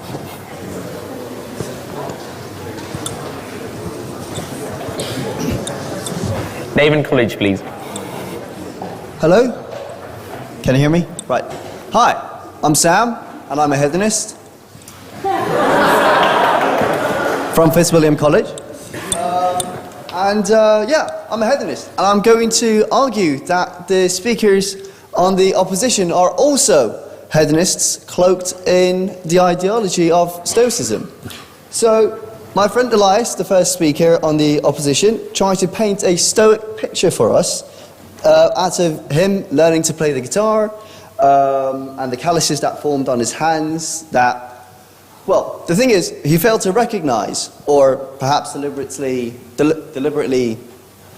Name and college, please. Hello? Can you hear me? Right. Hi, I'm Sam, and I'm a hedonist from Fitzwilliam College. Yeah, I'm a hedonist, and I'm going to argue that the speakers on the opposition are also hedonists cloaked in the ideology of Stoicism. So, my friend Elias, the first speaker on the opposition, tried to paint a Stoic picture for us out of him learning to play the guitar and the calluses that formed on his hands that, well, the thing is, he failed to recognize, or perhaps deliberately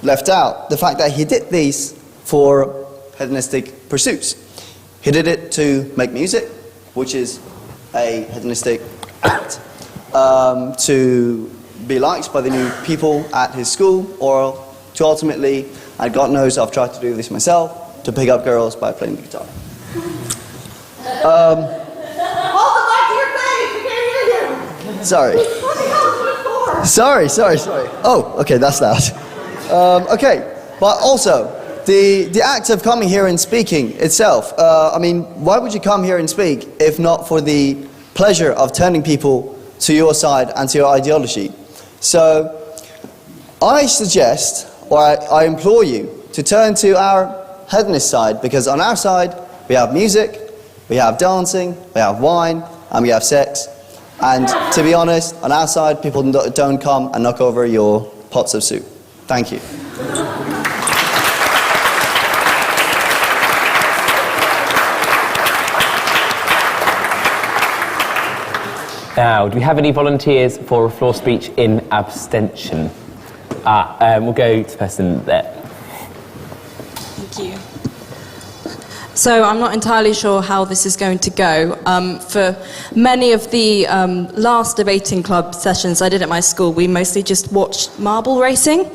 left out, the fact that he did these for hedonistic pursuits. He did it to make music, which is a hedonistic act, to be liked by the new people at his school, or to ultimately, and God knows I've tried to do this myself, to pick up girls by playing the guitar. Hold the mic to your face, we can't hear you! Sorry. What the hell is it for? Sorry. Oh, okay, that's that. Okay, but also, the act of coming here and speaking itself, I mean, why would you come here and speak if not for the pleasure of turning people to your side and to your ideology? So, I suggest, or I implore you, to turn to our hedonist side, because on our side, we have music, we have dancing, we have wine, and we have sex. And to be honest, on our side, people don't come and knock over your pots of soup. Thank you. Now, do we have any volunteers for a floor speech in abstention? We'll go to the person there. Thank you. So I'm not entirely sure how this is going to go. For many of the last debating club sessions I did at my school, we mostly just watched marble racing,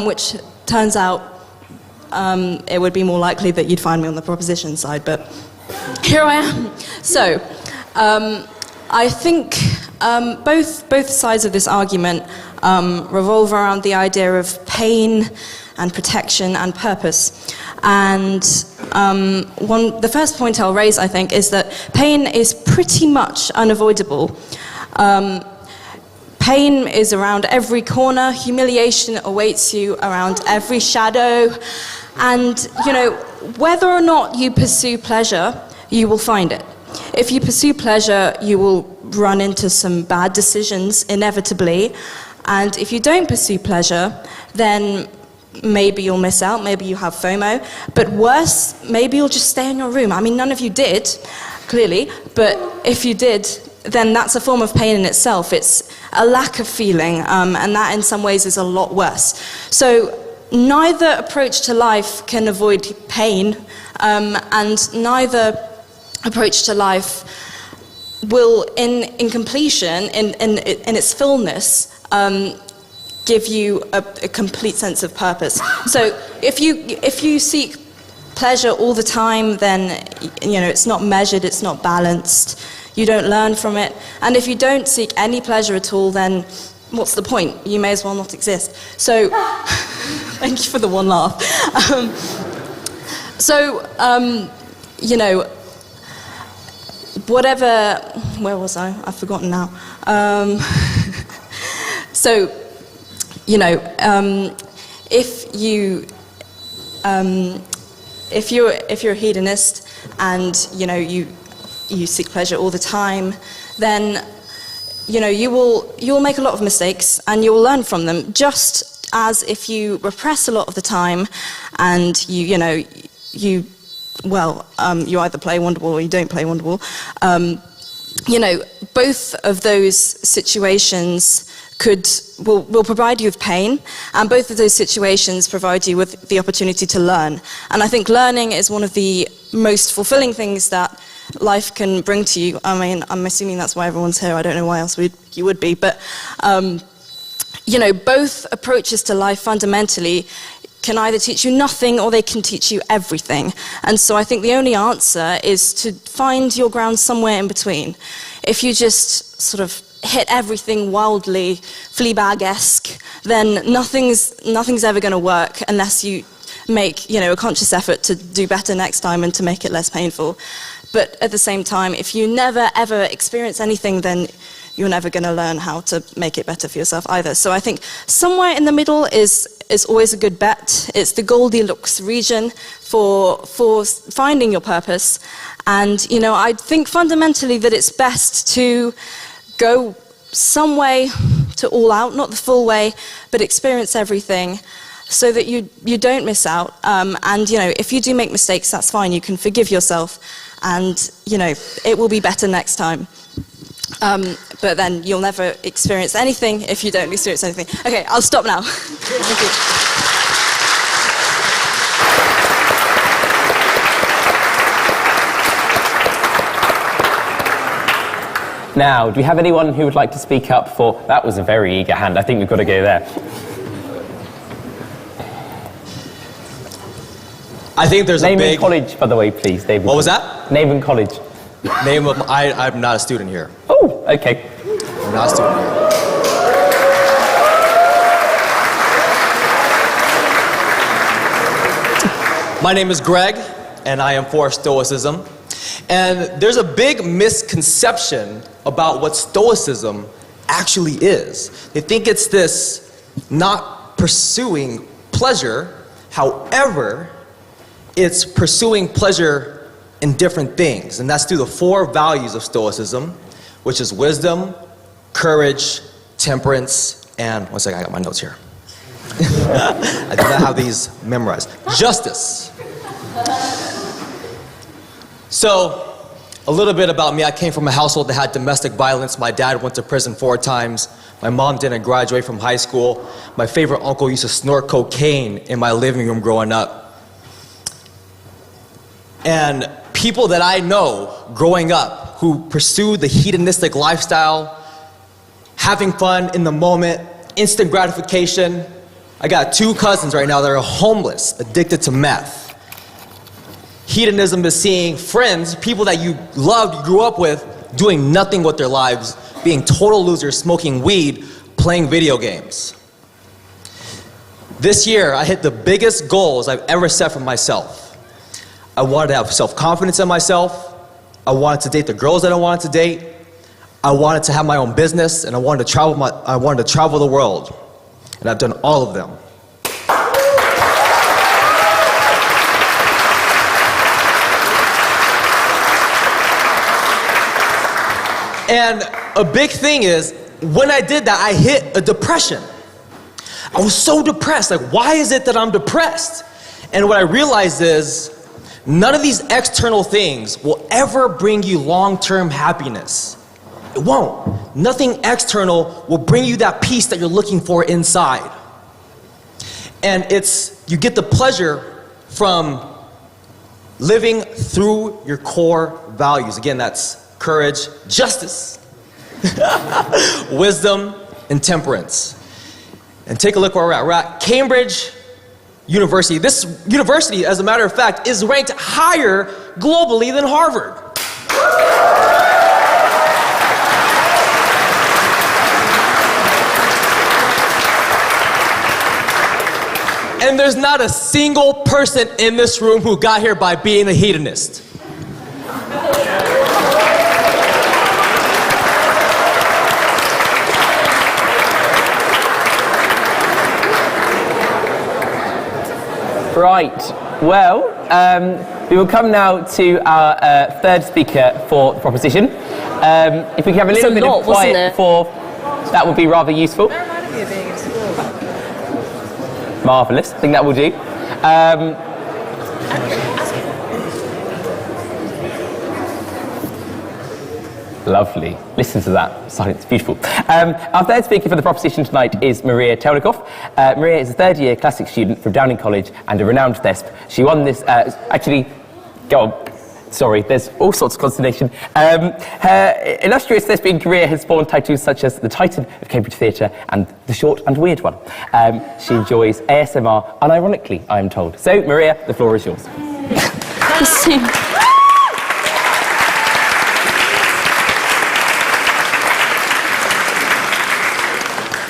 which turns out it would be more likely that you'd find me on the proposition side, but here I am. So, I think both sides of this argument revolve around the idea of pain and protection and purpose. And the first point I'll raise, I think, is that pain is pretty much unavoidable. Pain is around every corner, humiliation awaits you around every shadow, and, you know, whether or not you pursue pleasure, you will find it. If you pursue pleasure, you will run into some bad decisions, inevitably, and if you don't pursue pleasure, then maybe you'll miss out, maybe you have FOMO, but worse, maybe you'll just stay in your room. I mean, none of you did, clearly, but if you did, then that's a form of pain in itself. It's a lack of feeling, and that in some ways is a lot worse. So neither approach to life can avoid pain, and neither approach to life will, in completion, in its fullness, give you a complete sense of purpose. So if you seek pleasure all the time, then, you know, it's not measured, it's not balanced, you don't learn from it. And if you don't seek any pleasure at all, then what's the point? You may as well not exist. So, thank you for the one laugh. You know, whatever, where was I? I've forgotten now. So, you know, if you're a hedonist and you know you seek pleasure all the time, then you know you'll make a lot of mistakes and you'll learn from them. Just as if you repress a lot of the time and you either play Wonderwall or you don't play Wonderwall. You know, both of those situations will provide you with pain, and both of those situations provide you with the opportunity to learn. And I think learning is one of the most fulfilling things that life can bring to you. I mean, I'm assuming that's why everyone's here. I don't know why else you would be, but you know, both approaches to life fundamentally can either teach you nothing or they can teach you everything. And so I think the only answer is to find your ground somewhere in between. If you just sort of hit everything wildly, Fleabag-esque, then nothing's ever going to work unless you make, you know, a conscious effort to do better next time and to make it less painful. But at the same time, if you never ever experience anything, then you're never going to learn how to make it better for yourself either. So I think somewhere in the middle is always a good bet. It's the Goldilocks region for finding your purpose. And, you know, I think fundamentally that it's best to go some way to all out, not the full way, but experience everything so that you don't miss out. And, you know, if you do make mistakes, that's fine. You can forgive yourself and, you know, it will be better next time. But then you'll never experience anything if you don't experience anything. Okay, I'll stop now. Thank you. Now, do we have anyone who would like to speak up for... That was a very eager hand. I think we've got to go there. I think there's Name a big... and college, by the way, please, David. What was that? Name and college. Name of... I'm not a student here. Oh, okay. I'm not a student here. My name is Greg, and I am for Stoicism. And there's a big misconception about what Stoicism actually is. They think it's this not pursuing pleasure. However, it's pursuing pleasure in different things. And that's through the 4 values of Stoicism, which is wisdom, courage, temperance, and one second, I got my notes here. I do not have these memorized. Justice. So, a little bit about me. I came from a household that had domestic violence. My dad went to prison 4 times. My mom didn't graduate from high school. My favorite uncle used to snort cocaine in my living room growing up. And people that I know growing up who pursued the hedonistic lifestyle, having fun in the moment, instant gratification. I got 2 cousins right now that are homeless, addicted to meth. Hedonism is seeing friends, people that you loved, you grew up with, doing nothing with their lives, being total losers, smoking weed, playing video games. This year, I hit the biggest goals I've ever set for myself. I wanted to have self-confidence in myself. I wanted to date the girls that I wanted to date. I wanted to have my own business, and I wanted to travel the world. And I've done all of them. And a big thing is, when I did that, I hit a depression. I was so depressed. Like, why is it that I'm depressed? And what I realized is, none of these external things will ever bring you long-term happiness. It won't. Nothing external will bring you that peace that you're looking for inside. And you get the pleasure from living through your core values. Again, that's courage, justice, wisdom, and temperance. And take a look where we're at. We're at Cambridge University. This university, as a matter of fact, is ranked higher globally than Harvard. And there's not a single person in this room who got here by being a hedonist. Right, well, we will come now to our third speaker for the proposition. If we can have a little bit of quiet for, that would be rather useful. Marvellous, I think that will do. Lovely. Listen to that. Silence. Beautiful. Our third speaker for the proposition tonight is Maria Telnikov. Maria is a third-year classics student from Downing College and a renowned thesp. She won this... go on. Sorry, there's all sorts of consternation. Her illustrious thespian career has spawned titles such as The Titan of Cambridge Theatre and The Short and Weird One. She enjoys ASMR unironically, I am told. So, Maria, the floor is yours.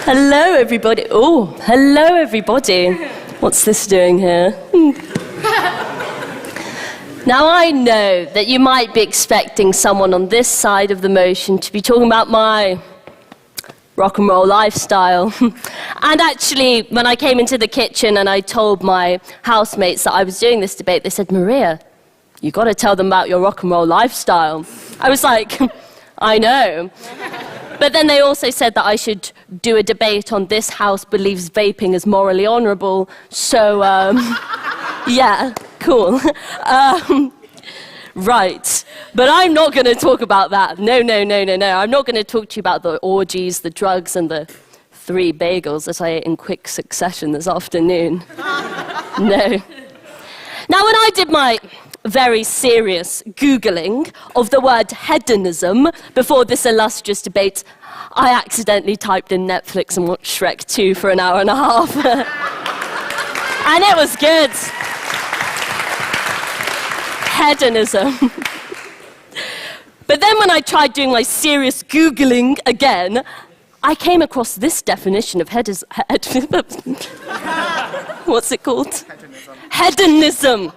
Hello, everybody. Oh, hello, everybody. What's this doing here? Now, I know that you might be expecting someone on this side of the motion to be talking about my rock and roll lifestyle. And actually, when I came into the kitchen and I told my housemates that I was doing this debate, they said, Maria, you got to tell them about your rock and roll lifestyle. I was like, I know. But then they also said that I should do a debate on this house believes vaping is morally honourable. So, yeah, cool. Right. But I'm not going to talk about that. No. I'm not going to talk to you about the orgies, the drugs, and the 3 bagels that I ate in quick succession this afternoon. No. Now, when I did my very serious Googling of the word hedonism before this illustrious debate, I accidentally typed in Netflix and watched Shrek 2 for an hour and a half. And it was good. Hedonism. But then when I tried doing my serious Googling again, I came across this definition of what's it called? Hedonism.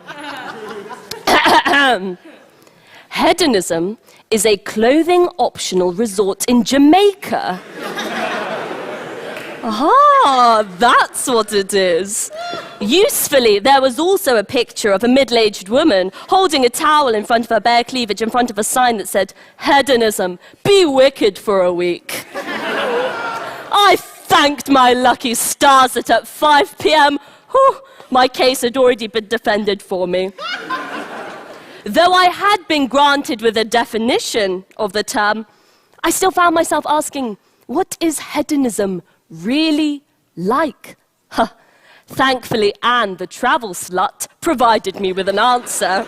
Hedonism is a clothing-optional resort in Jamaica. Ah, that's what it is. Usefully, there was also a picture of a middle-aged woman holding a towel in front of her bare cleavage in front of a sign that said, Hedonism, be wicked for a week. I thanked my lucky stars that at 5 p.m., my case had already been defended for me. Though I had been granted with a definition of the term, I still found myself asking, what is hedonism really like? Thankfully, Anne, the travel slut, provided me with an answer.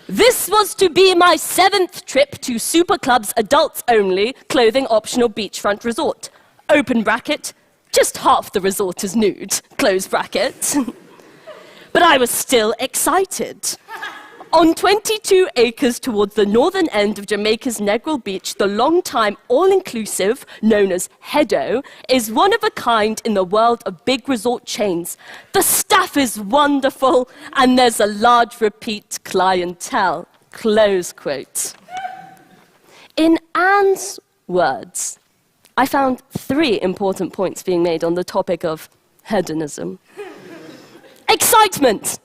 This was to be my 7th trip to Super Club's adults-only, clothing-optional beachfront resort. Open bracket, just half the resort is nude, close bracket. But I was still excited. On 22 acres towards the northern end of Jamaica's Negril Beach, the long-time all-inclusive, known as Hedo, is one of a kind in the world of big resort chains. The staff is wonderful, and there's a large repeat clientele. Close quote. In Anne's words, I found 3 important points being made on the topic of hedonism. Excitement.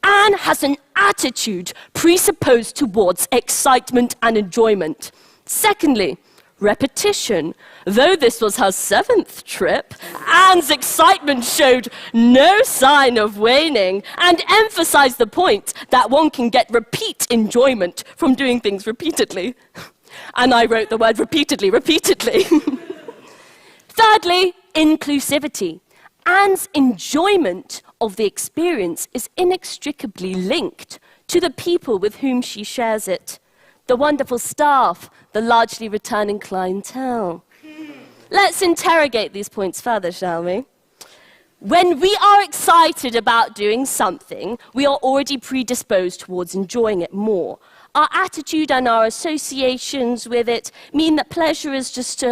Anne has an attitude presupposed towards excitement and enjoyment. Secondly, repetition. Though this was her 7th trip, Anne's excitement showed no sign of waning and emphasized the point that one can get repeat enjoyment from doing things repeatedly. And I wrote the word repeatedly. Thirdly, inclusivity. Anne's enjoyment of the experience is inextricably linked to the people with whom she shares it. The wonderful staff, the largely returning clientele. Let's interrogate these points further, shall we? When we are excited about doing something, we are already predisposed towards enjoying it more. Our attitude and our associations with it mean that pleasure is just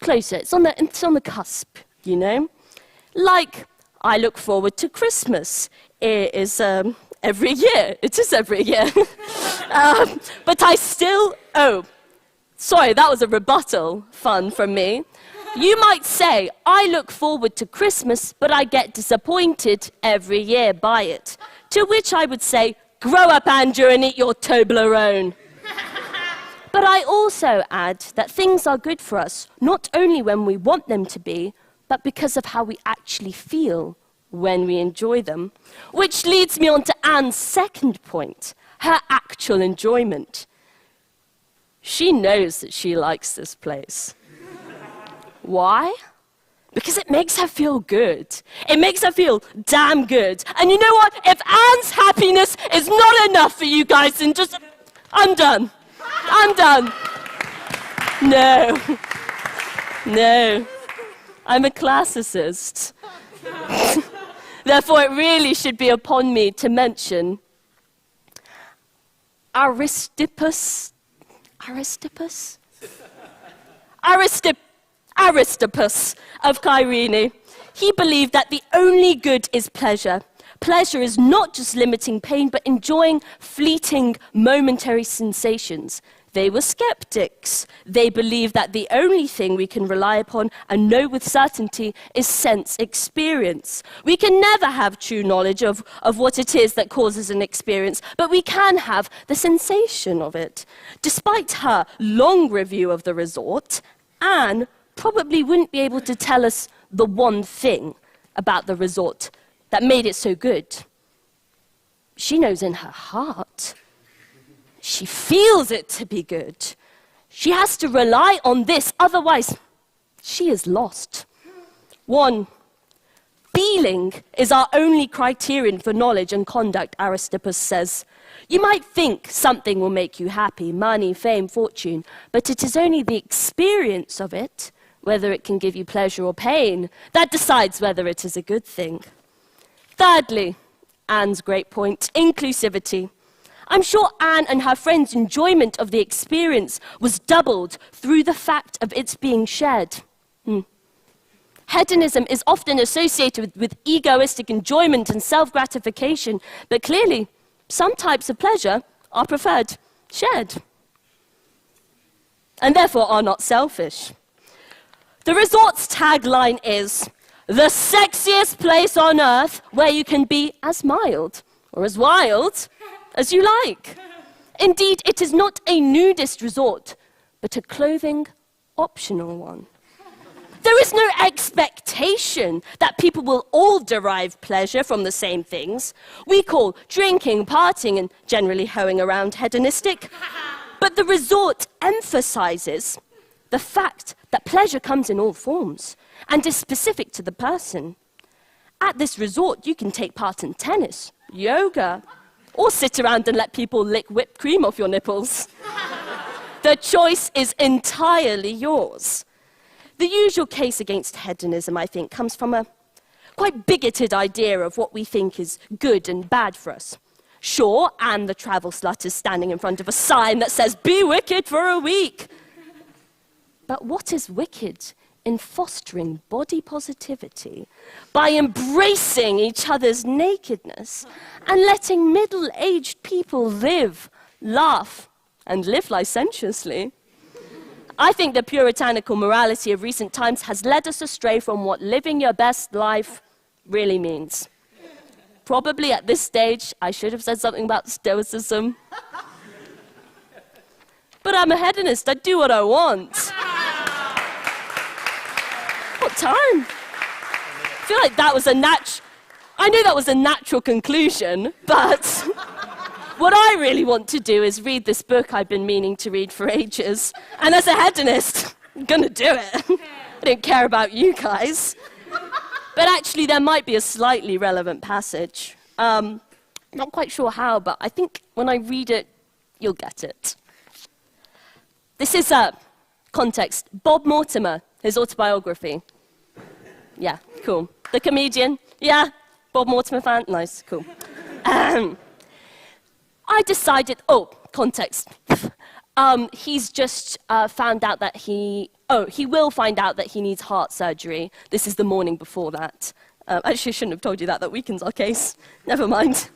closer. It's on the cusp, you know? Like, I look forward to Christmas. It is every year. It is every year. But I still... Oh, sorry, that was a rebuttal. Fun from me. You might say, I look forward to Christmas, but I get disappointed every year by it. To which I would say, grow up, Andrew, and eat your Toblerone. But I also add that things are good for us, not only when we want them to be, but because of how we actually feel when we enjoy them. Which leads me on to Anne's second point, her actual enjoyment. She knows that she likes this place. Why? Because it makes her feel good. It makes her feel damn good. And you know what? If Anne's happiness is not enough for you guys, then just... I'm done. I'm done. No. No. I'm a classicist. Therefore, it really should be upon me to mention Aristippus of Cyrene. He believed that the only good is pleasure. Pleasure is not just limiting pain, but enjoying fleeting, momentary sensations. They were skeptics. They believed that the only thing we can rely upon and know with certainty is sense experience. We can never have true knowledge of what it is that causes an experience, but we can have the sensation of it. Despite her long review of the resort, Anne probably wouldn't be able to tell us the one thing about the resort that made it so good. She knows in her heart. She feels it to be good. She has to rely on this, otherwise she is lost. 1, feeling is our only criterion for knowledge and conduct, Aristippus says. You might think something will make you happy, money, fame, fortune, but it is only the experience of it, whether it can give you pleasure or pain, that decides whether it is a good thing. Thirdly, Anne's great point, inclusivity. I'm sure Anne and her friends' enjoyment of the experience was doubled through the fact of its being shared. Hedonism is often associated with egoistic enjoyment and self-gratification, but clearly, some types of pleasure are preferred shared, and therefore are not selfish. The resort's tagline is, the sexiest place on earth where you can be as mild or as wild as you like. Indeed, it is not a nudist resort, but a clothing optional one. There is no expectation that people will all derive pleasure from the same things. We call drinking, partying, and generally hoeing around hedonistic. But the resort emphasizes the fact that pleasure comes in all forms and is specific to the person. At this resort, you can take part in tennis, yoga, or sit around and let people lick whipped cream off your nipples. The choice is entirely yours. The usual case against hedonism, I think, comes from a quite bigoted idea of what we think is good and bad for us. Sure, Anne the travel slut is standing in front of a sign that says, be wicked for a week. But what is wicked in fostering body positivity by embracing each other's nakedness and letting middle-aged people live, laugh, and live licentiously? I think the puritanical morality of recent times has led us astray from what living your best life really means. Probably at this stage, I should have said something about Stoicism. But I'm a hedonist, I do what I want. What time? I feel like that was I knew that was a natural conclusion, but what I really want to do is read this book I've been meaning to read for ages. And as a hedonist, I'm gonna do it. I don't care about you guys. But actually, there might be a slightly relevant passage. Not quite sure how, but I think when I read it, you'll get it. This is context. Bob Mortimer, his autobiography. Yeah, cool. The comedian. Yeah, Bob Mortimer fan. Nice, cool. I decided, context. He's just found out that he will find out that he needs heart surgery. This is the morning before that. Actually, I shouldn't have told you that weakens our case. Never mind.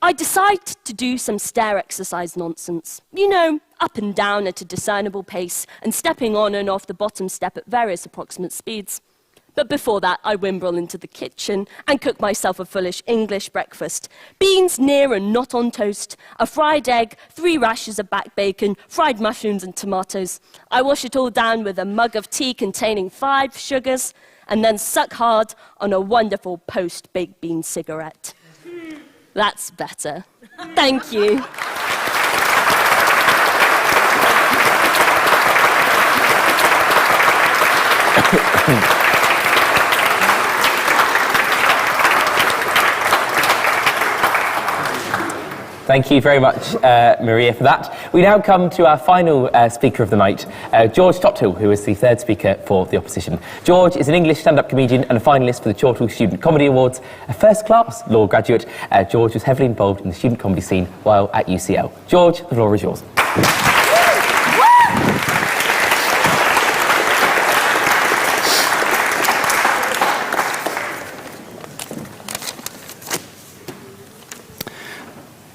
I decide to do some stair exercise nonsense. You know, up and down at a discernible pace and stepping on and off the bottom step at various approximate speeds. But before that, I wimble into the kitchen and cook myself a foolish English breakfast. Beans near and not on toast, a fried egg, 3 rashers of back bacon, fried mushrooms and tomatoes. I wash it all down with a mug of tea containing 5 sugars, and then suck hard on a wonderful post-baked bean cigarette. That's better. Thank you. Thank you very much, Maria, for that. We now come to our final speaker of the night, George Tothill, who is the third speaker for the opposition. George is an English stand-up comedian and a finalist for the Chortle Student Comedy Awards, a first-class law graduate. George was heavily involved in the student comedy scene while at UCL. George, the floor is yours.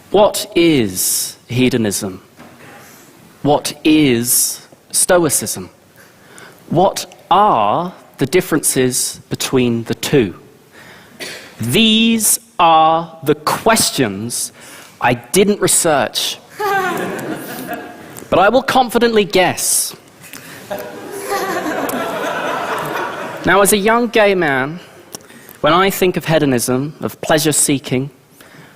What is hedonism? What is Stoicism? What are the differences between the two? These are the questions I didn't research, but I will confidently guess. Now, as a young gay man, when I think of hedonism, of pleasure-seeking,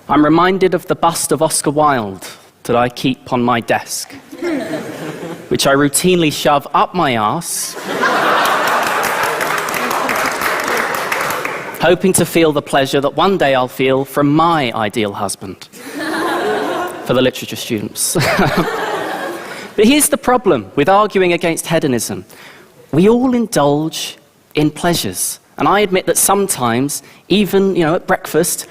I'm reminded of the bust of Oscar Wilde that I keep on my desk, which I routinely shove up my arse, hoping to feel the pleasure that one day I'll feel from my ideal husband, for the literature students. But here's the problem with arguing against hedonism. We all indulge in pleasures, and I admit that sometimes, even at breakfast,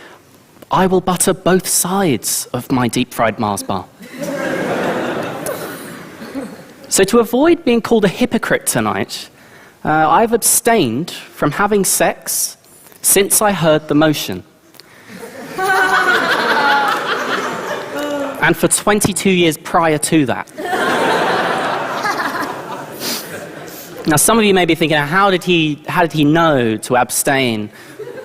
I will butter both sides of my deep-fried Mars bar. So to avoid being called a hypocrite tonight, I've abstained from having sex since I heard the motion. And for 22 years prior to that. Now, some of you may be thinking, how did he know to abstain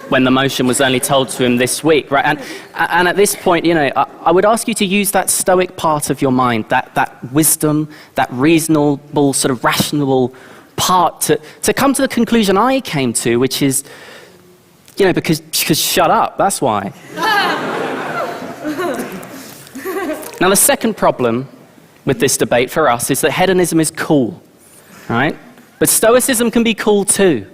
when the motion was only told to him this week, right? And at this point, I would ask you to use that Stoic part of your mind, that wisdom, that reasonable, sort of rational part to come to the conclusion I came to, which is, because shut up, that's why. Now, the second problem with this debate for us is that hedonism is cool, right? But Stoicism can be cool too,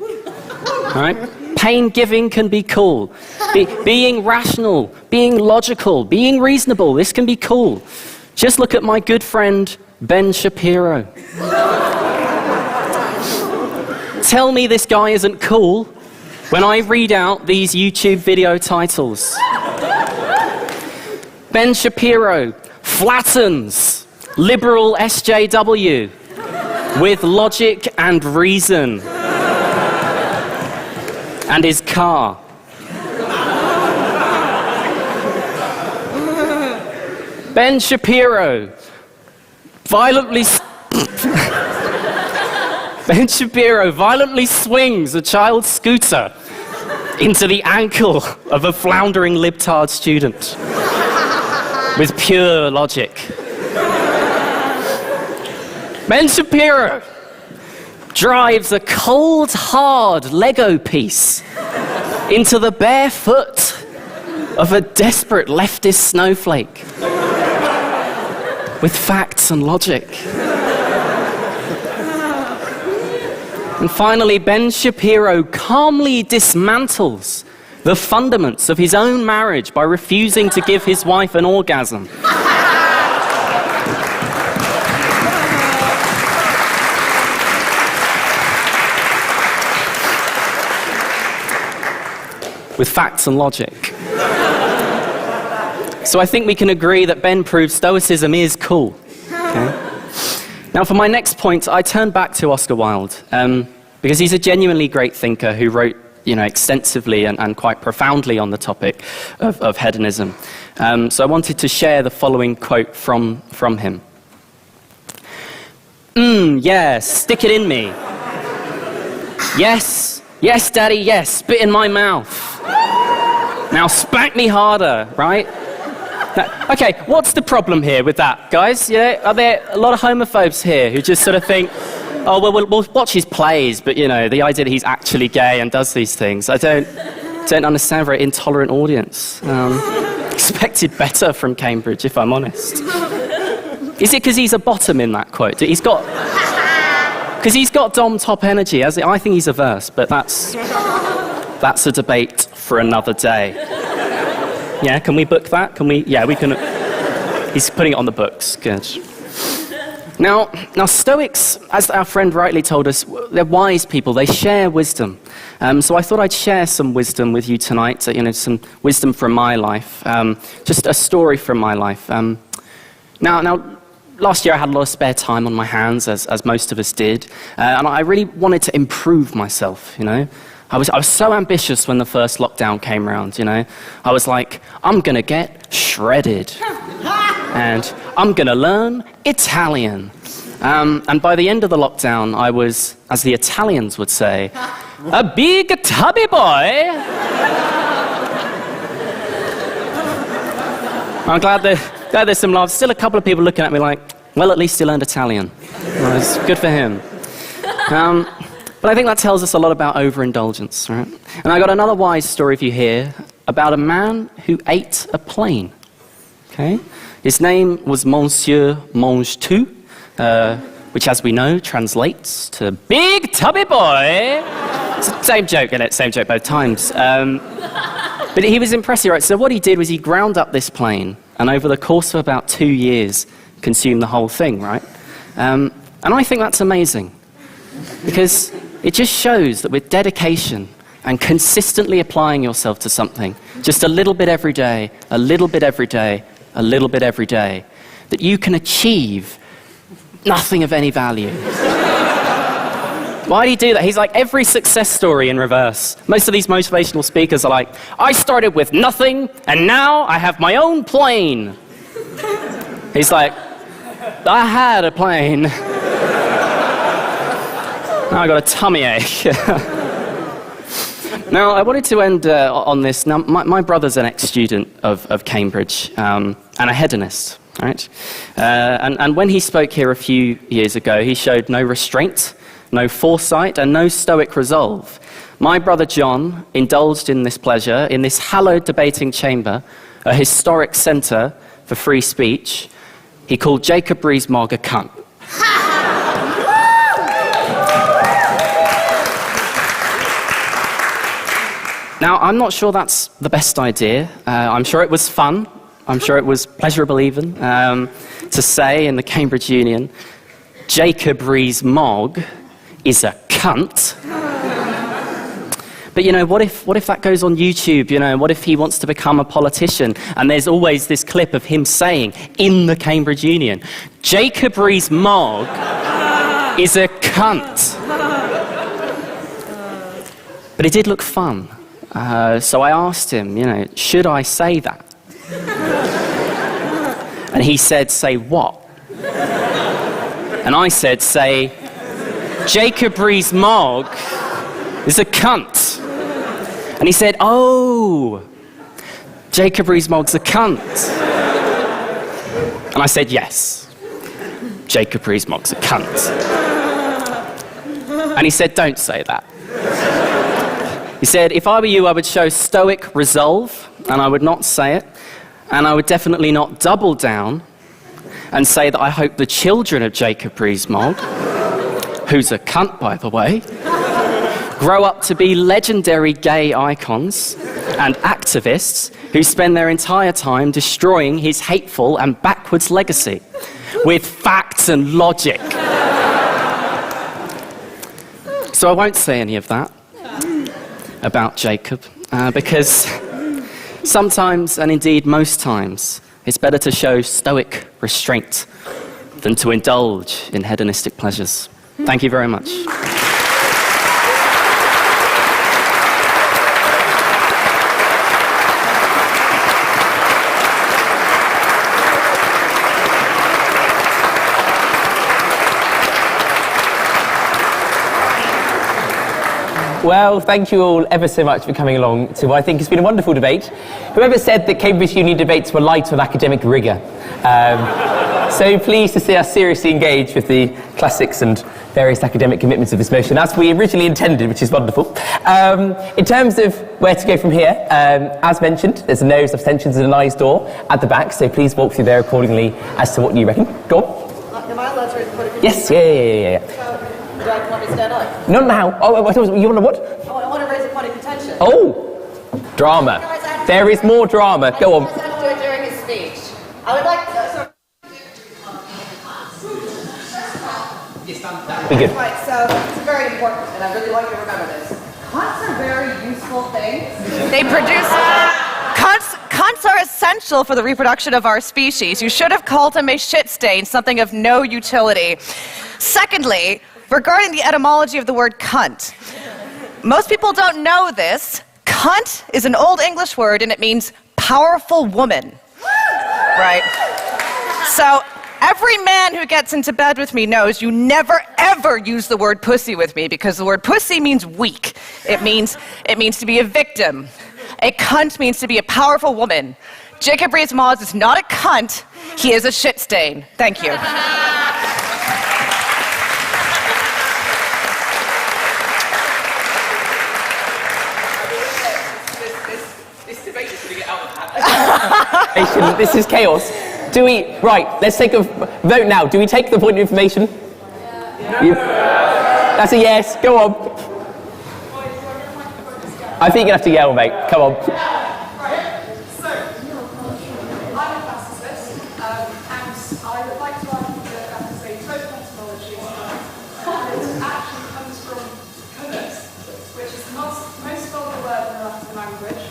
right? Pain-giving can be cool. Being rational, being logical, being reasonable, this can be cool. Just look at my good friend, Ben Shapiro. Tell me this guy isn't cool when I read out these YouTube video titles. Ben Shapiro flattens liberal SJW with logic and reason. And his car. Ben Shapiro violently swings a child's scooter into the ankle of a floundering libtard student with pure logic. Ben Shapiro drives a cold, hard Lego piece into the bare foot of a desperate leftist snowflake with facts and logic. And finally, Ben Shapiro calmly dismantles the fundaments of his own marriage by refusing to give his wife an orgasm. With facts and logic. So I think we can agree that Ben proves Stoicism is cool. Okay? Now, for my next point, I turn back to Oscar Wilde, because he's a genuinely great thinker who wrote extensively and quite profoundly on the topic of hedonism. So I wanted to share the following quote from him. Yeah, stick it in me. Yes, Daddy, yes, spit in my mouth. Now spank me harder, right? Now, okay, what's the problem here with that, guys? Are there a lot of homophobes here who just sort of think, oh, well, we'll watch his plays, but, the idea that he's actually gay and does these things, I don't understand. Very intolerant audience. Expected better from Cambridge, if I'm honest. Is it because he's a bottom in that quote? Because he's got Dom top energy. I think he's a verse, but that's a debate for another day. Yeah, can we book that? Yeah, we can. He's putting it on the books. Good. Now, Stoics, as our friend rightly told us, they're wise people. They share wisdom. So I thought I'd share some wisdom with you tonight. Some wisdom from my life. Just a story from my life. Now, last year I had a lot of spare time on my hands, as most of us did, and I really wanted to improve myself. I was so ambitious when the first lockdown came around. I was like, I'm gonna get shredded. And I'm going to learn Italian. And by the end of the lockdown, I was, as the Italians would say, a big tubby boy. I'm glad there's some love. Still a couple of people looking at me like, well, at least he learned Italian. Well, it's good for him. But I think that tells us a lot about overindulgence, right? And I got another wise story for you here about a man who ate a plane. Okay? His name was Monsieur Mange Tout, which, as we know, translates to Big Tubby Boy. It's the same joke, isn't it? Same joke both times. But he was impressive, right? So what he did was he ground up this plane, and over the course of about 2 years, consumed the whole thing, right? And I think that's amazing, because it just shows that with dedication and consistently applying yourself to something, just a little bit every day, a little bit every day, a little bit every day, that you can achieve nothing of any value. Why do you do that? He's like every success story in reverse. Most of these motivational speakers are like, I started with nothing, and now I have my own plane. He's like, I had a plane. Now I got a tummy ache. Now, I wanted to end on this. Now, my brother's an ex-student of Cambridge and a hedonist, right? And when he spoke here a few years ago, he showed no restraint, no foresight, and no stoic resolve. My brother John indulged in this pleasure in this hallowed debating chamber, a historic centre for free speech. He called Jacob Rees-Mogg a cunt. Now, I'm not sure that's the best idea. I'm sure it was fun. I'm sure it was pleasurable even to say in the Cambridge Union, Jacob Rees-Mogg is a cunt. But what if that goes on YouTube? What if he wants to become a politician? And there's always this clip of him saying in the Cambridge Union, Jacob Rees-Mogg is a cunt. But it did look fun. So I asked him, should I say that? And he said, say what? And I said, say, Jacob Rees-Mogg is a cunt. And he said, oh, Jacob Rees-Mogg's a cunt. And I said, yes, Jacob Rees-Mogg's a cunt. And he said, don't say that. He said, if I were you, I would show stoic resolve, and I would not say it, and I would definitely not double down and say that I hope the children of Jacob Rees-Mogg, who's a cunt, by the way, grow up to be legendary gay icons and activists who spend their entire time destroying his hateful and backwards legacy with facts and logic. So I won't say any of that about Jacob, because sometimes, and indeed most times, it's better to show stoic restraint than to indulge in hedonistic pleasures. Thank you very much. Well, thank you all ever so much for coming along to what I think has been a wonderful debate. Whoever said that Cambridge Uni debates were light on academic rigour. So pleased to see us seriously engaged with the classics and various academic commitments of this motion, as we originally intended, which is wonderful. In terms of where to go from here, as mentioned, there's a Noes, Abstentions and a Noes door at the back, so please walk through there accordingly as to what you reckon. Go on. Am I allowed to raise a point of contention? Yes, yeah. Do I want me to stand up? Not now. Oh, you want to what? Oh, I want to raise a point of contention. Oh, drama. There is more drama. Go on. I have to do it during his speech. I would like to... Be good. Right, so it's very important, and I really want you to remember this. Cunts are very useful things. They produce... Cunts are essential for the reproduction of our species. You should have called him a shit stain, something of no utility. Secondly, regarding the etymology of the word cunt, most people don't know this. Cunt is an Old English word, and it means powerful woman. Right? So, every man who gets into bed with me knows you never ever use the word pussy with me, because the word pussy means weak. It means to be a victim. A cunt means to be a powerful woman. Jacob Rees-Mogg is not a cunt, he is a shit stain. Thank you. This debate is going to get out of hand. This is chaos. Right, let's take a vote now. Do we take the point of information? That's a yes. Go on. I think you're going to have to yell, mate. Come on. Right. So, I'm a classicist, and I would like to argue that that is a total etymology, and it actually comes from Noes, which is the most vulgar word in the Latin language,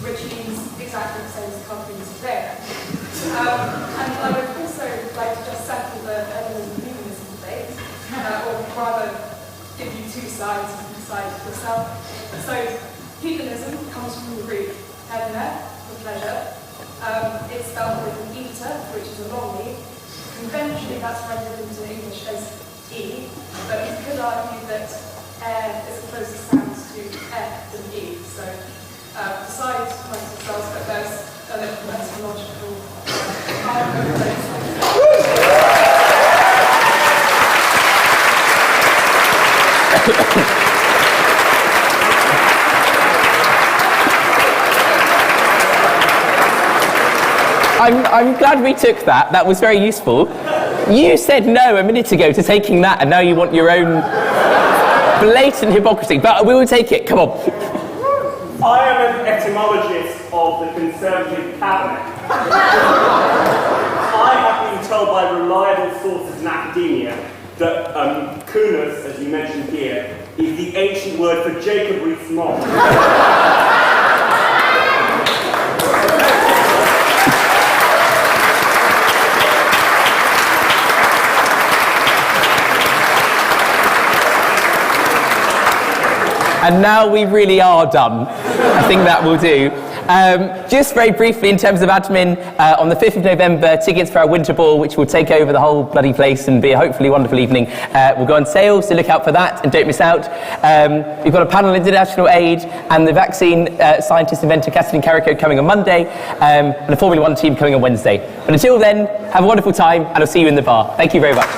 which means exactly the same as the company there. And I would also like to just settle the hedonism-humanism debate, or rather give you two sides and decide yourself. So, hedonism comes from the Greek hedone, for pleasure. It's spelled with an eta, which is a long E. Conventionally, that's rendered into English as E, but you could argue that air is the closest sound to F than E. So, decide amongst yourselves, but there's a little etymological I'm glad we took that. That was very useful. You said no a minute ago to taking that, and now you want your own blatant hypocrisy. But we will take it. Come on. I am an etymologist of the Conservative cabinet. I have been told by reliable sources in academia that kunos, as you mentioned here, is the ancient word for Jacob Rees-Mogg. And now we really are done. I think that will do. Just very briefly, in terms of admin, on the 5th of November, tickets for our winter ball, which will take over the whole bloody place and be a hopefully wonderful evening, will go on sale, so look out for that and don't miss out. We've got a panel in international aid and the vaccine scientist inventor Kathleen Carrico coming on Monday, and a Formula 1 team coming on Wednesday. But until then, have a wonderful time, and I'll see you in the bar. Thank you very much.